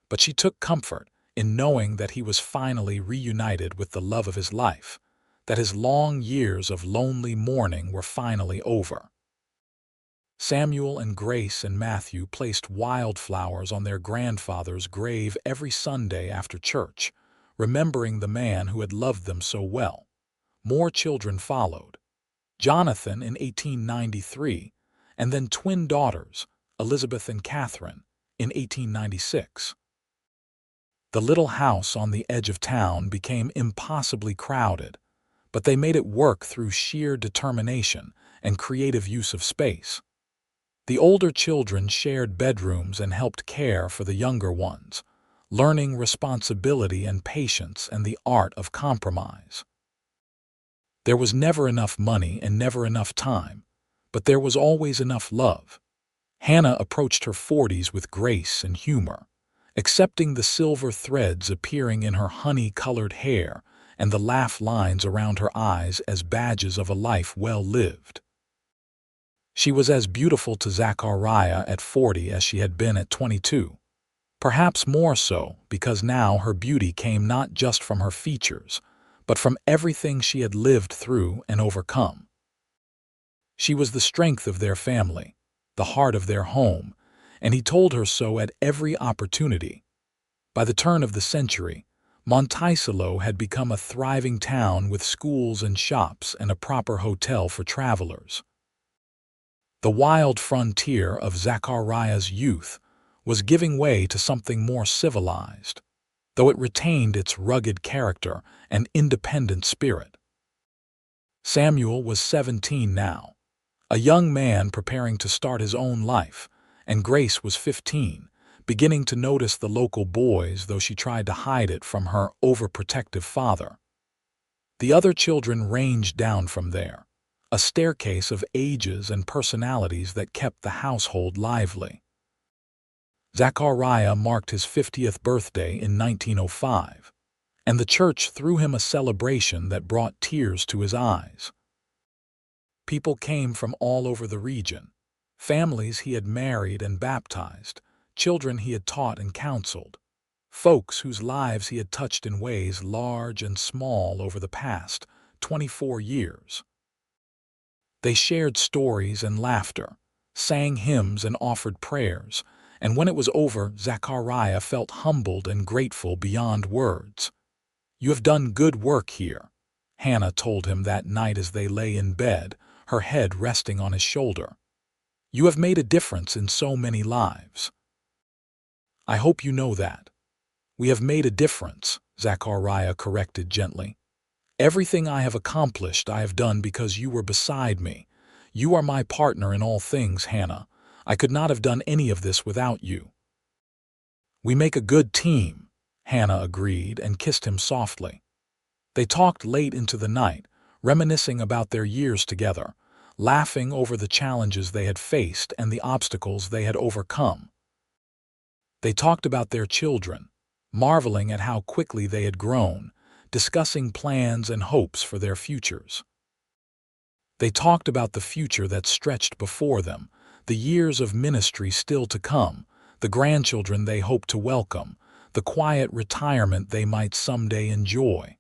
but she took comfort in knowing that he was finally reunited with the love of his life, that his long years of lonely mourning were finally over. Samuel and Grace and Matthew placed wildflowers on their grandfather's grave every Sunday after church, remembering the man who had loved them so well. More children followed. Jonathan in 1893, and then twin daughters, Elizabeth and Catherine, in 1896. The little house on the edge of town became impossibly crowded, but they made it work through sheer determination and creative use of space. The older children shared bedrooms and helped care for the younger ones, learning responsibility and patience and the art of compromise. There was never enough money and never enough time, but there was always enough love. Hannah approached her 40s with grace and humor, accepting the silver threads appearing in her honey-colored hair and the laugh lines around her eyes as badges of a life well lived. She was as beautiful to Zachariah at 40 as she had been at 22. Perhaps more so, because now her beauty came not just from her features, but from everything she had lived through and overcome. She was the strength of their family, the heart of their home, and he told her so at every opportunity. By the turn of the century, Monticello had become a thriving town with schools and shops and a proper hotel for travelers. The wild frontier of Zachariah's youth was giving way to something more civilized, though it retained its rugged character and independent spirit. Samuel was 17 now, a young man preparing to start his own life, and Grace was 15, beginning to notice the local boys, though she tried to hide it from her overprotective father. The other children ranged down from there, a staircase of ages and personalities that kept the household lively. Zachariah marked his 50th birthday in 1905, and the church threw him a celebration that brought tears to his eyes. People came from all over the region, families he had married and baptized, children he had taught and counseled, folks whose lives he had touched in ways large and small over the past 24 years. They shared stories and laughter, sang hymns and offered prayers, and when it was over, Zachariah felt humbled and grateful beyond words. "You have done good work here," Hannah told him that night as they lay in bed, her head resting on his shoulder. "You have made a difference in so many lives." "I hope you know that." "We have made a difference," Zachariah corrected gently. "Everything I have accomplished I have done because you were beside me. You are my partner in all things, Hannah. I could not have done any of this without you." "We make a good team," Hannah agreed and kissed him softly. They talked late into the night, reminiscing about their years together, laughing over the challenges they had faced and the obstacles they had overcome. They talked about their children, marveling at how quickly they had grown, discussing plans and hopes for their futures. They talked about the future that stretched before them, the years of ministry still to come, the grandchildren they hoped to welcome, the quiet retirement they might someday enjoy.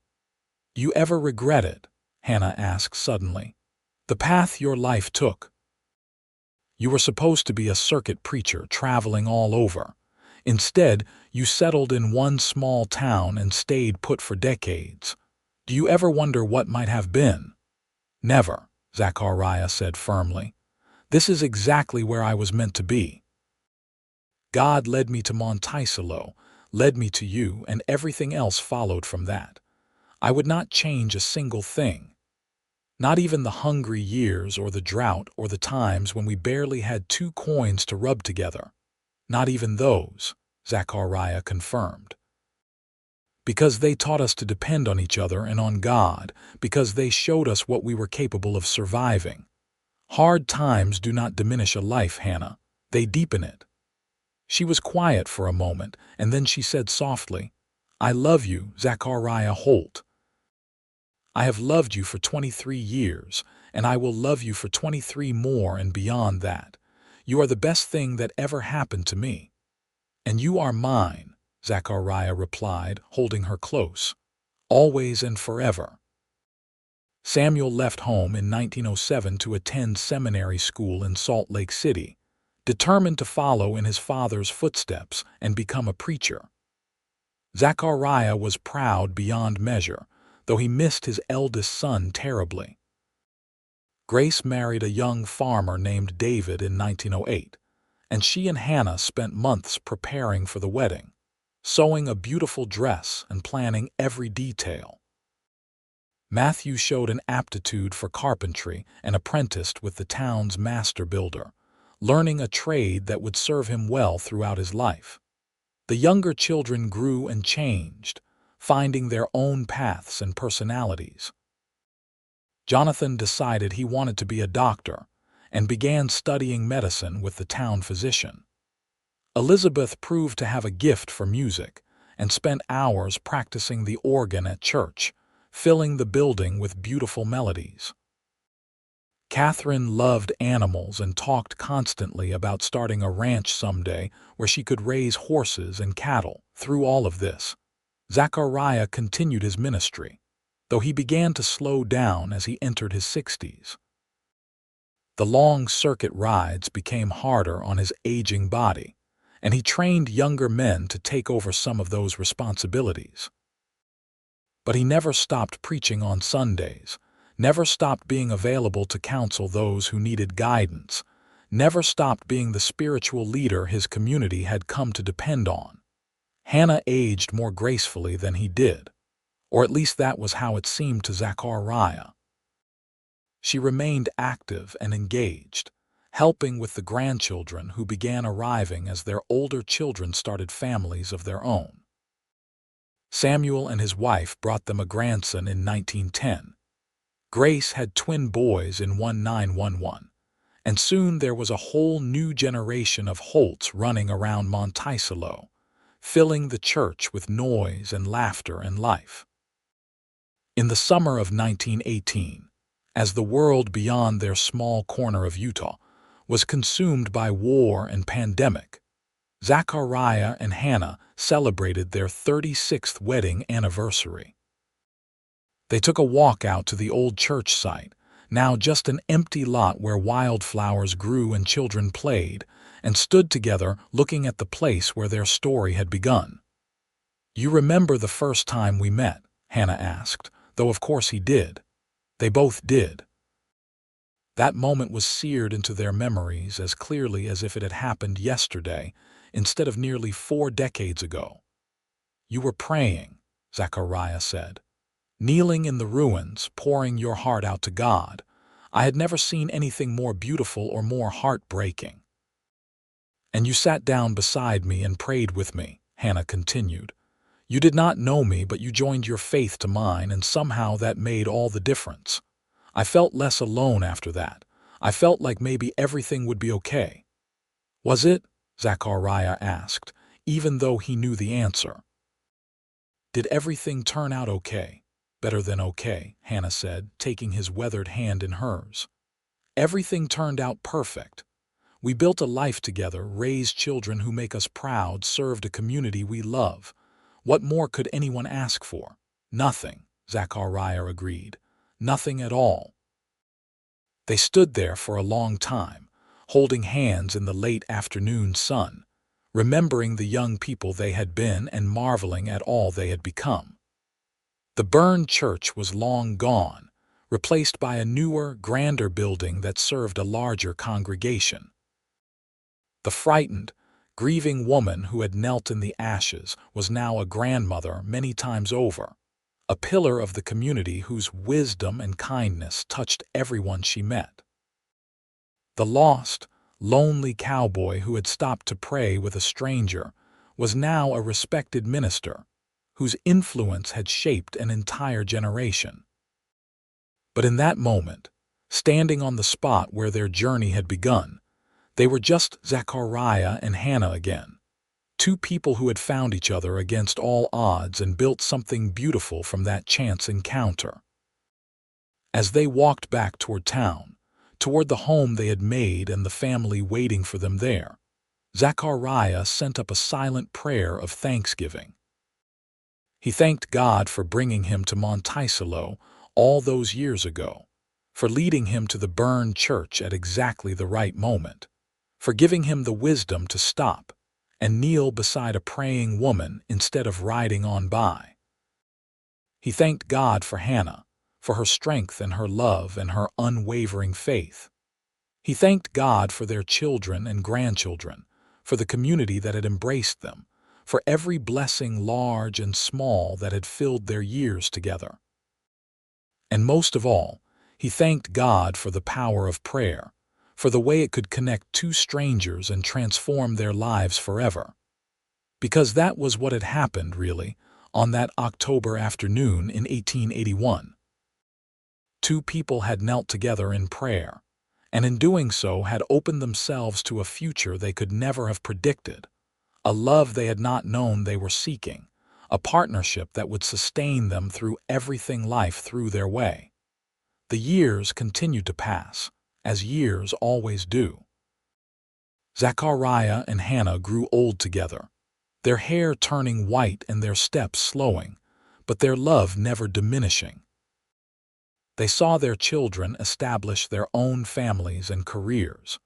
"You ever regret it?" Hannah asked suddenly. "The path your life took? You were supposed to be a circuit preacher traveling all over. Instead, you settled in one small town and stayed put for decades. Do you ever wonder what might have been?" "Never," Zachariah said firmly. "This is exactly where I was meant to be. God led me to Monticello, led me to you, and everything else followed from that. I would not change a single thing. Not even the hungry years or the drought or the times when we barely had 2 coins to rub together. Not even those," Zachariah confirmed. "Because they taught us to depend on each other and on God, because they showed us what we were capable of surviving. Hard times do not diminish a life, Hannah. They deepen it." She was quiet for a moment, and then she said softly, "I love you, Zachariah Holt. I have loved you for 23 years, and I will love you for 23 more and beyond that. You are the best thing that ever happened to me." "And you are mine," Zachariah replied, holding her close. "Always and forever." Samuel left home in 1907 to attend seminary school in Salt Lake City, determined to follow in his father's footsteps and become a preacher. Zachariah was proud beyond measure, though he missed his eldest son terribly. Grace married a young farmer named David in 1908, and she and Hannah spent months preparing for the wedding, sewing a beautiful dress and planning every detail. Matthew showed an aptitude for carpentry and apprenticed with the town's master builder, learning a trade that would serve him well throughout his life. The younger children grew and changed, finding their own paths and personalities. Jonathan decided he wanted to be a doctor and began studying medicine with the town physician. Elizabeth proved to have a gift for music and spent hours practicing the organ at church, filling the building with beautiful melodies. Catherine loved animals and talked constantly about starting a ranch someday where she could raise horses and cattle. Through all of this, Zachariah continued his ministry, though he began to slow down as he entered his 60s. The long circuit rides became harder on his aging body, and he trained younger men to take over some of those responsibilities. But he never stopped preaching on Sundays, never stopped being available to counsel those who needed guidance, never stopped being the spiritual leader his community had come to depend on. Hannah aged more gracefully than he did, or at least that was how it seemed to Zachariah. She remained active and engaged, helping with the grandchildren who began arriving as their older children started families of their own. Samuel and his wife brought them a grandson in 1910. Grace had twin boys in 1911, and soon there was a whole new generation of Holts running around Monticello, filling the church with noise and laughter and life. In the summer of 1918, as the world beyond their small corner of Utah was consumed by war and pandemic, Zachariah and Hannah celebrated their 36th wedding anniversary. They took a walk out to the old church site, now just an empty lot where wildflowers grew and children played, and stood together looking at the place where their story had begun. "You remember the first time we met?" Hannah asked, though of course he did. They both did. That moment was seared into their memories as clearly as if it had happened yesterday, instead of nearly 4 decades ago. "You were praying," Zachariah said, "kneeling in the ruins, pouring your heart out to God. I had never seen anything more beautiful or more heartbreaking." "And you sat down beside me and prayed with me," Hannah continued. "You did not know me, but you joined your faith to mine, and somehow that made all the difference. I felt less alone after that. I felt like maybe everything would be okay." "Was it?" Zachariah asked, even though he knew the answer. "Did everything turn out okay?" "Better than okay," Hannah said, taking his weathered hand in hers. "Everything turned out perfect. We built a life together, raised children who make us proud, served a community we love. What more could anyone ask for?" "Nothing," Zachariah agreed. "Nothing at all." They stood there for a long time, holding hands in the late afternoon sun, remembering the young people they had been and marveling at all they had become. The burned church was long gone, replaced by a newer, grander building that served a larger congregation. The frightened, grieving woman who had knelt in the ashes was now a grandmother many times over, a pillar of the community whose wisdom and kindness touched everyone she met. The lost, lonely cowboy who had stopped to pray with a stranger was now a respected minister, whose influence had shaped an entire generation. But in that moment, standing on the spot where their journey had begun, they were just Zachariah and Hannah again, two people who had found each other against all odds and built something beautiful from that chance encounter. As they walked back toward town, toward the home they had made and the family waiting for them there, Zachariah sent up a silent prayer of thanksgiving. He thanked God for bringing him to Monticello, all those years ago, for leading him to the burned church at exactly the right moment, for giving him the wisdom to stop and kneel beside a praying woman instead of riding on by. He thanked God for Hannah, for her strength and her love and her unwavering faith. He thanked God for their children and grandchildren, for the community that had embraced them, for every blessing large and small that had filled their years together. And most of all, he thanked God for the power of prayer, for the way it could connect two strangers and transform their lives forever. Because that was what had happened, really, on that October afternoon in 1881. Two people had knelt together in prayer, and in doing so had opened themselves to a future they could never have predicted, a love they had not known they were seeking, a partnership that would sustain them through everything life threw their way. The years continued to pass, as years always do. Zachariah and Hannah grew old together, their hair turning white and their steps slowing, but their love never diminishing. They saw their children establish their own families and careers,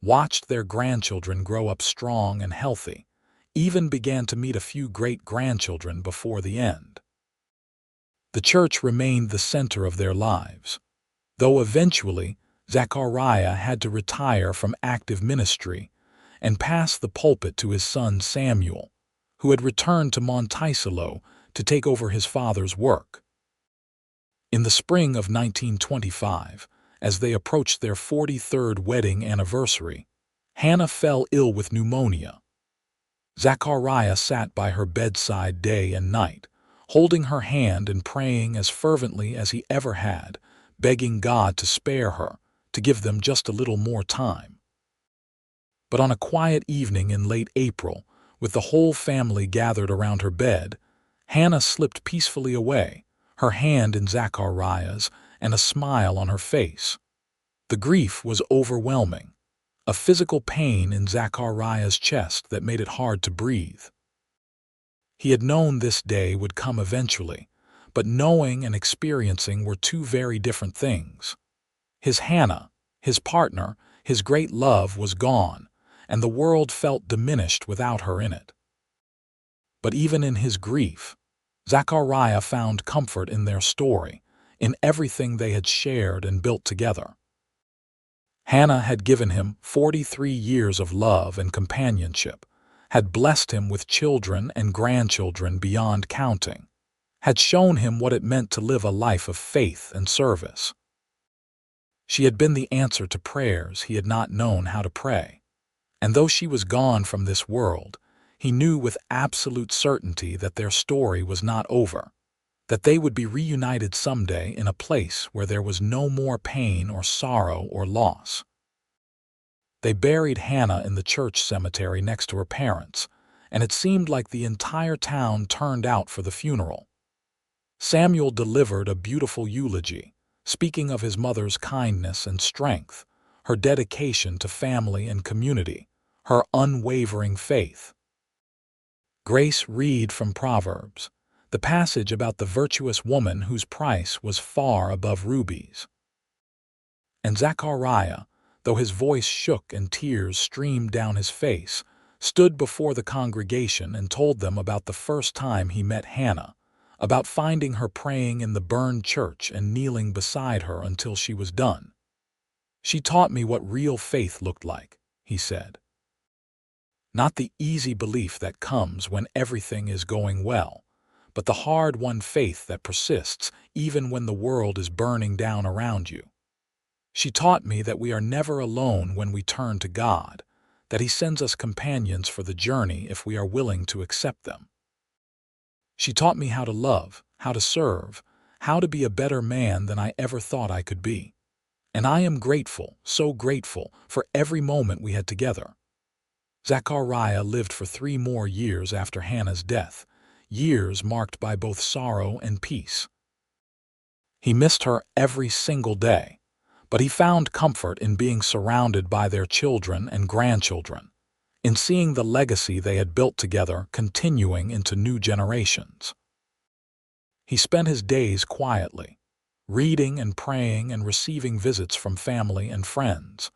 watched their grandchildren grow up strong and healthy, even began to meet a few great-grandchildren before the end. The church remained the center of their lives, though eventually Zachariah had to retire from active ministry and pass the pulpit to his son Samuel, who had returned to Monticello to take over his father's work. In the spring of 1925, as they approached their 43rd wedding anniversary, Hannah fell ill with pneumonia. Zachariah sat by her bedside day and night, holding her hand and praying as fervently as he ever had, begging God to spare her, to give them just a little more time. But on a quiet evening in late April, with the whole family gathered around her bed, Hannah slipped peacefully away, her hand in Zachariah's and a smile on her face. The grief was overwhelming, a physical pain in Zachariah's chest that made it hard to breathe. He had known this day would come eventually, but knowing and experiencing were two very different things. His Hannah, his partner, his great love was gone, and the world felt diminished without her in it. But even in his grief, Zachariah found comfort in their story, in everything they had shared and built together. Hannah had given him 43 years of love and companionship, had blessed him with children and grandchildren beyond counting, had shown him what it meant to live a life of faith and service. She had been the answer to prayers he had not known how to pray, and though she was gone from this world, he knew with absolute certainty that their story was not over, that they would be reunited someday in a place where there was no more pain or sorrow or loss. They buried Hannah in the church cemetery next to her parents, and it seemed like the entire town turned out for the funeral. Samuel delivered a beautiful eulogy, speaking of his mother's kindness and strength, her dedication to family and community, her unwavering faith. Grace read from Proverbs, the passage about the virtuous woman whose price was far above rubies. And Zachariah, though his voice shook and tears streamed down his face, stood before the congregation and told them about the first time he met Hannah, about finding her praying in the burned church and kneeling beside her until she was done. "She taught me what real faith looked like," he said. "Not the easy belief that comes when everything is going well, but the hard-won faith that persists even when the world is burning down around you. She taught me that we are never alone when we turn to God, that He sends us companions for the journey if we are willing to accept them. She taught me how to love, how to serve, how to be a better man than I ever thought I could be. And I am grateful, so grateful, for every moment we had together." Zachariah lived for 3 more years after Hannah's death, years marked by both sorrow and peace. He missed her every single day, but he found comfort in being surrounded by their children and grandchildren, in seeing the legacy they had built together continuing into new generations. He spent his days quietly, reading and praying and receiving visits from family and friends,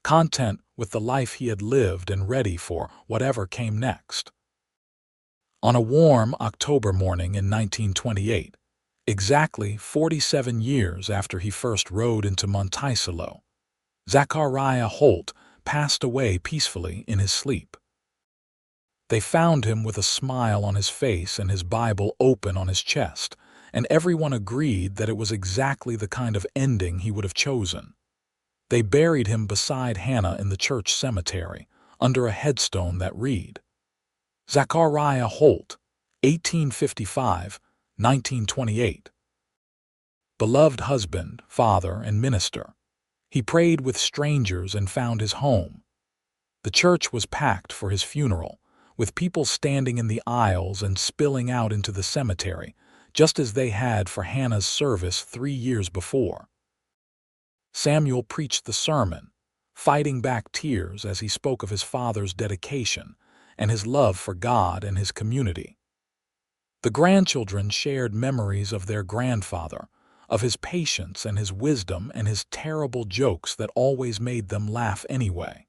content with the life he had lived and ready for whatever came next. On a warm October morning in 1928, exactly 47 years after he first rode into Monticello, Zachariah Holt passed away peacefully in his sleep. They found him with a smile on his face and his Bible open on his chest, and everyone agreed that it was exactly the kind of ending he would have chosen. They buried him beside Hannah in the church cemetery, under a headstone that read, Zachariah Holt, 1855–1928. Beloved husband, father, and minister. He prayed with strangers and found his home. The church was packed for his funeral, with people standing in the aisles and spilling out into the cemetery, just as they had for Hannah's service 3 years before. Samuel preached the sermon, fighting back tears as he spoke of his father's dedication and his love for God and his community. The grandchildren shared memories of their grandfather, of his patience and his wisdom and his terrible jokes that always made them laugh anyway.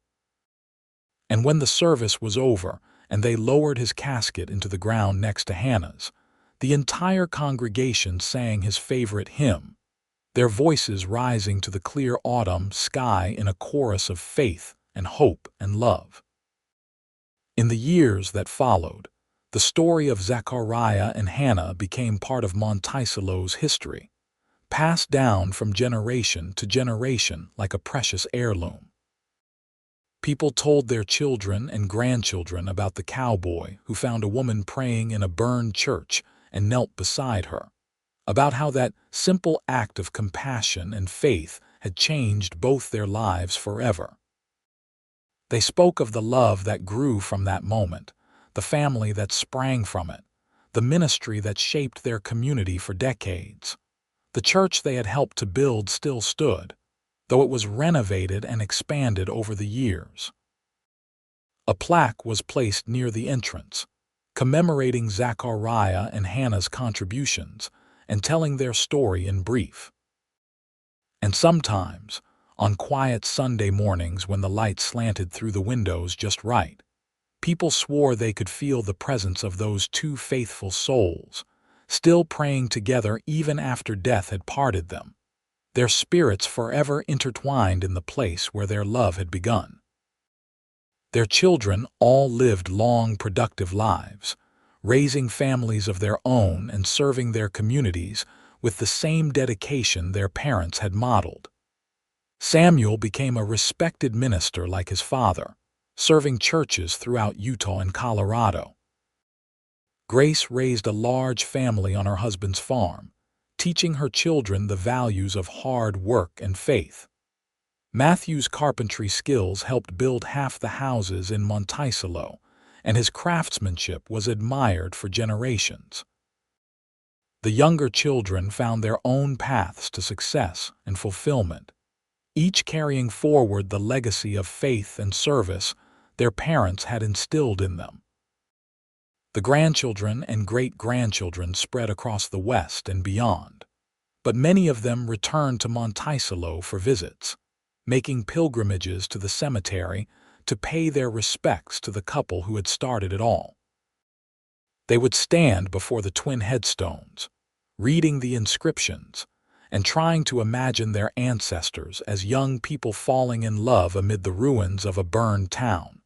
And when the service was over and they lowered his casket into the ground next to Hannah's, the entire congregation sang his favorite hymn, their voices rising to the clear autumn sky in a chorus of faith and hope and love. In the years that followed, the story of Zachariah and Hannah became part of Monticello's history, passed down from generation to generation like a precious heirloom. People told their children and grandchildren about the cowboy who found a woman praying in a burned church and knelt beside her, about how that simple act of compassion and faith had changed both their lives forever. They spoke of the love that grew from that moment, the family that sprang from it, the ministry that shaped their community for decades. The church they had helped to build still stood, though it was renovated and expanded over the years. A plaque was placed near the entrance, commemorating Zachariah and Hannah's contributions and telling their story in brief. And sometimes, on quiet Sunday mornings when the light slanted through the windows just right, people swore they could feel the presence of those two faithful souls, still praying together even after death had parted them, their spirits forever intertwined in the place where their love had begun. Their children all lived long, productive lives, raising families of their own and serving their communities with the same dedication their parents had modeled. Samuel became a respected minister like his father, serving churches throughout Utah and Colorado. Grace raised a large family on her husband's farm, teaching her children the values of hard work and faith. Matthew's carpentry skills helped build half the houses in Monticello, and his craftsmanship was admired for generations. The younger children found their own paths to success and fulfillment, each carrying forward the legacy of faith and service their parents had instilled in them. The grandchildren and great-grandchildren spread across the West and beyond, but many of them returned to Monticello for visits, making pilgrimages to the cemetery to pay their respects to the couple who had started it all. They would stand before the twin headstones, reading the inscriptions and trying to imagine their ancestors as young people falling in love amid the ruins of a burned town.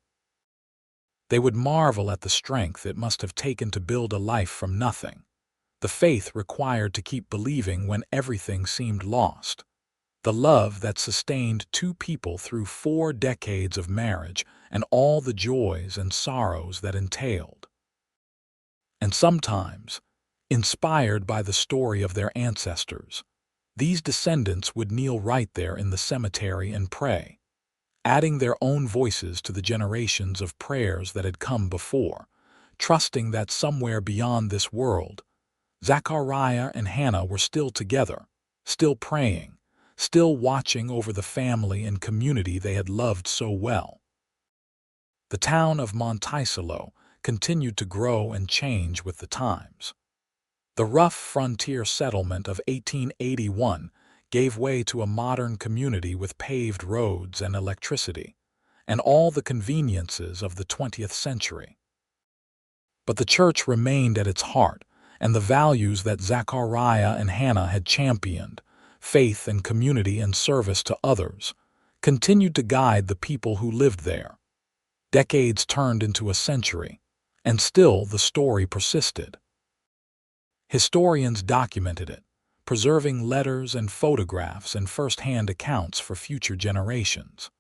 They would marvel at the strength it must have taken to build a life from nothing, the faith required to keep believing when everything seemed lost, the love that sustained two people through 4 decades of marriage and all the joys and sorrows that entailed. And sometimes, inspired by the story of their ancestors, these descendants would kneel right there in the cemetery and pray, adding their own voices to the generations of prayers that had come before, trusting that somewhere beyond this world, Zachariah and Hannah were still together, still praying, still watching over the family and community they had loved so well. The town of Monticello continued to grow and change with the times. The rough frontier settlement of 1881 gave way to a modern community with paved roads and electricity, and all the conveniences of the 20th century. But the church remained at its heart, and the values that Zachariah and Hannah had championed, faith and community and service to others, continued to guide the people who lived there. Decades turned into a century, and still the story persisted. Historians documented it, preserving letters and photographs and first-hand accounts for future generations.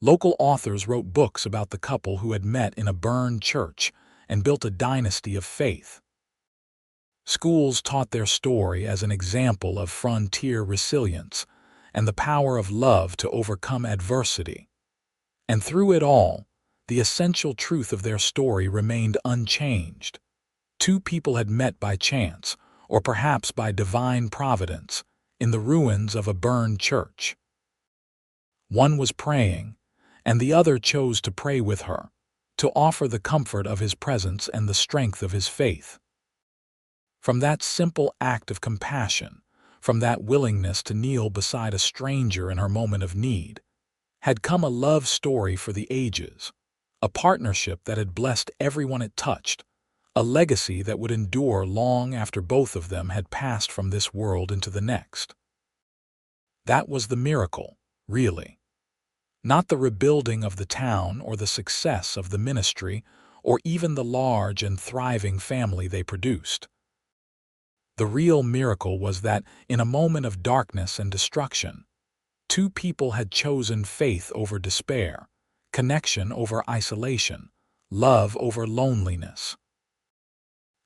Local authors wrote books about the couple who had met in a burned church and built a dynasty of faith. Schools taught their story as an example of frontier resilience and the power of love to overcome adversity. And through it all, the essential truth of their story remained unchanged. Two people had met by chance, or perhaps by divine providence, in the ruins of a burned church. One was praying, and the other chose to pray with her, to offer the comfort of his presence and the strength of his faith. From that simple act of compassion, from that willingness to kneel beside a stranger in her moment of need, had come a love story for the ages, a partnership that had blessed everyone it touched, a legacy that would endure long after both of them had passed from this world into the next. That was the miracle, really. Not the rebuilding of the town or the success of the ministry or even the large and thriving family they produced. The real miracle was that, in a moment of darkness and destruction, two people had chosen faith over despair, connection over isolation, love over loneliness.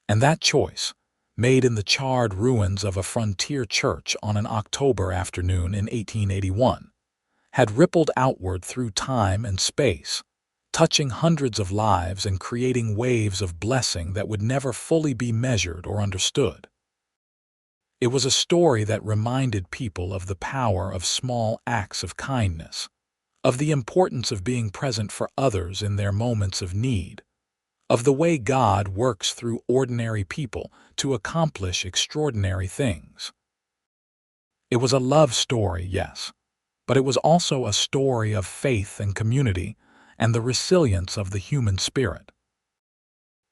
And that choice, made in the charred ruins of a frontier church on an October afternoon in 1881, had rippled outward through time and space, touching hundreds of lives and creating waves of blessing that would never fully be measured or understood. It was a story that reminded people of the power of small acts of kindness, of the importance of being present for others in their moments of need, of the way God works through ordinary people to accomplish extraordinary things. It was a love story, yes, but it was also a story of faith and community and the resilience of the human spirit.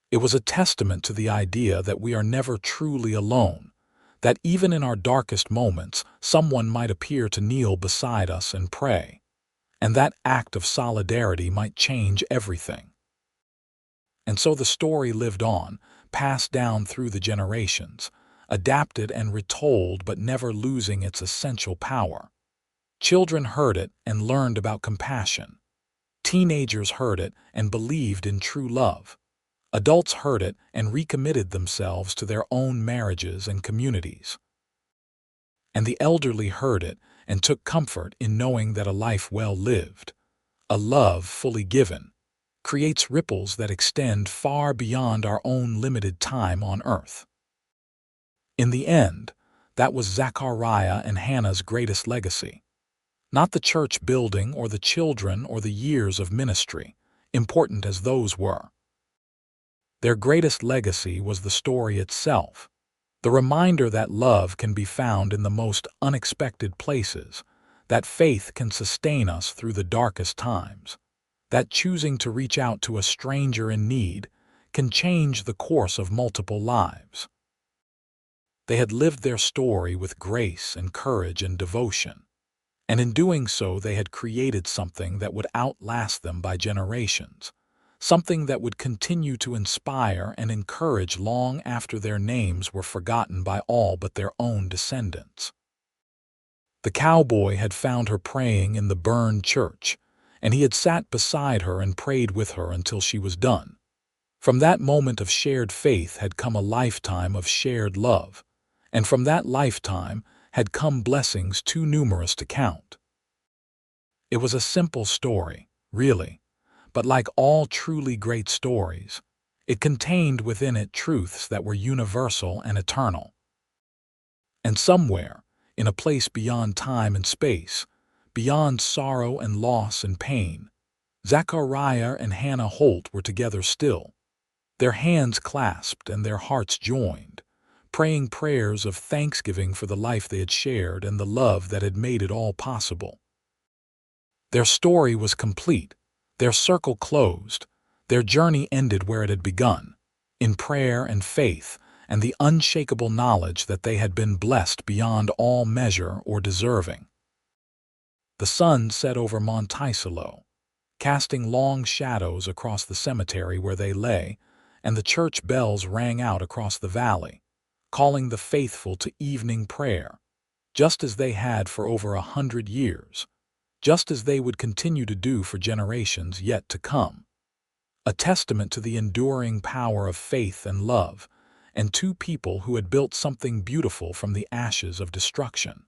It was a testament to the idea that we are never truly alone, that even in our darkest moments, someone might appear to kneel beside us and pray, and that act of solidarity might change everything. And so the story lived on, passed down through the generations, adapted and retold but never losing its essential power. Children heard it and learned about compassion. Teenagers heard it and believed in true love. Adults heard it and recommitted themselves to their own marriages and communities. And the elderly heard it and took comfort in knowing that a life well lived, a love fully given, creates ripples that extend far beyond our own limited time on earth. In the end, that was Zachariah and Hannah's greatest legacy. Not the church building or the children or the years of ministry, important as those were. Their greatest legacy was the story itself, the reminder that love can be found in the most unexpected places, that faith can sustain us through the darkest times, that choosing to reach out to a stranger in need can change the course of multiple lives. They had lived their story with grace and courage and devotion, and in doing so they had created something that would outlast them by generations, something that would continue to inspire and encourage long after their names were forgotten by all but their own descendants. The cowboy had found her praying in the burned church, and he had sat beside her and prayed with her until she was done. From that moment of shared faith had come a lifetime of shared love, and from that lifetime had come blessings too numerous to count. It was a simple story, really, but like all truly great stories, it contained within it truths that were universal and eternal. And somewhere, in a place beyond time and space, beyond sorrow and loss and pain, Zachariah and Hannah Holt were together still, their hands clasped and their hearts joined, praying prayers of thanksgiving for the life they had shared and the love that had made it all possible. Their story was complete, their circle closed, their journey ended where it had begun, in prayer and faith and the unshakable knowledge that they had been blessed beyond all measure or deserving. The sun set over Monticello, casting long shadows across the cemetery where they lay, and the church bells rang out across the valley, calling the faithful to evening prayer, just as they had for over 100 years, just as they would continue to do for generations yet to come. A testament to the enduring power of faith and love, and two people who had built something beautiful from the ashes of destruction.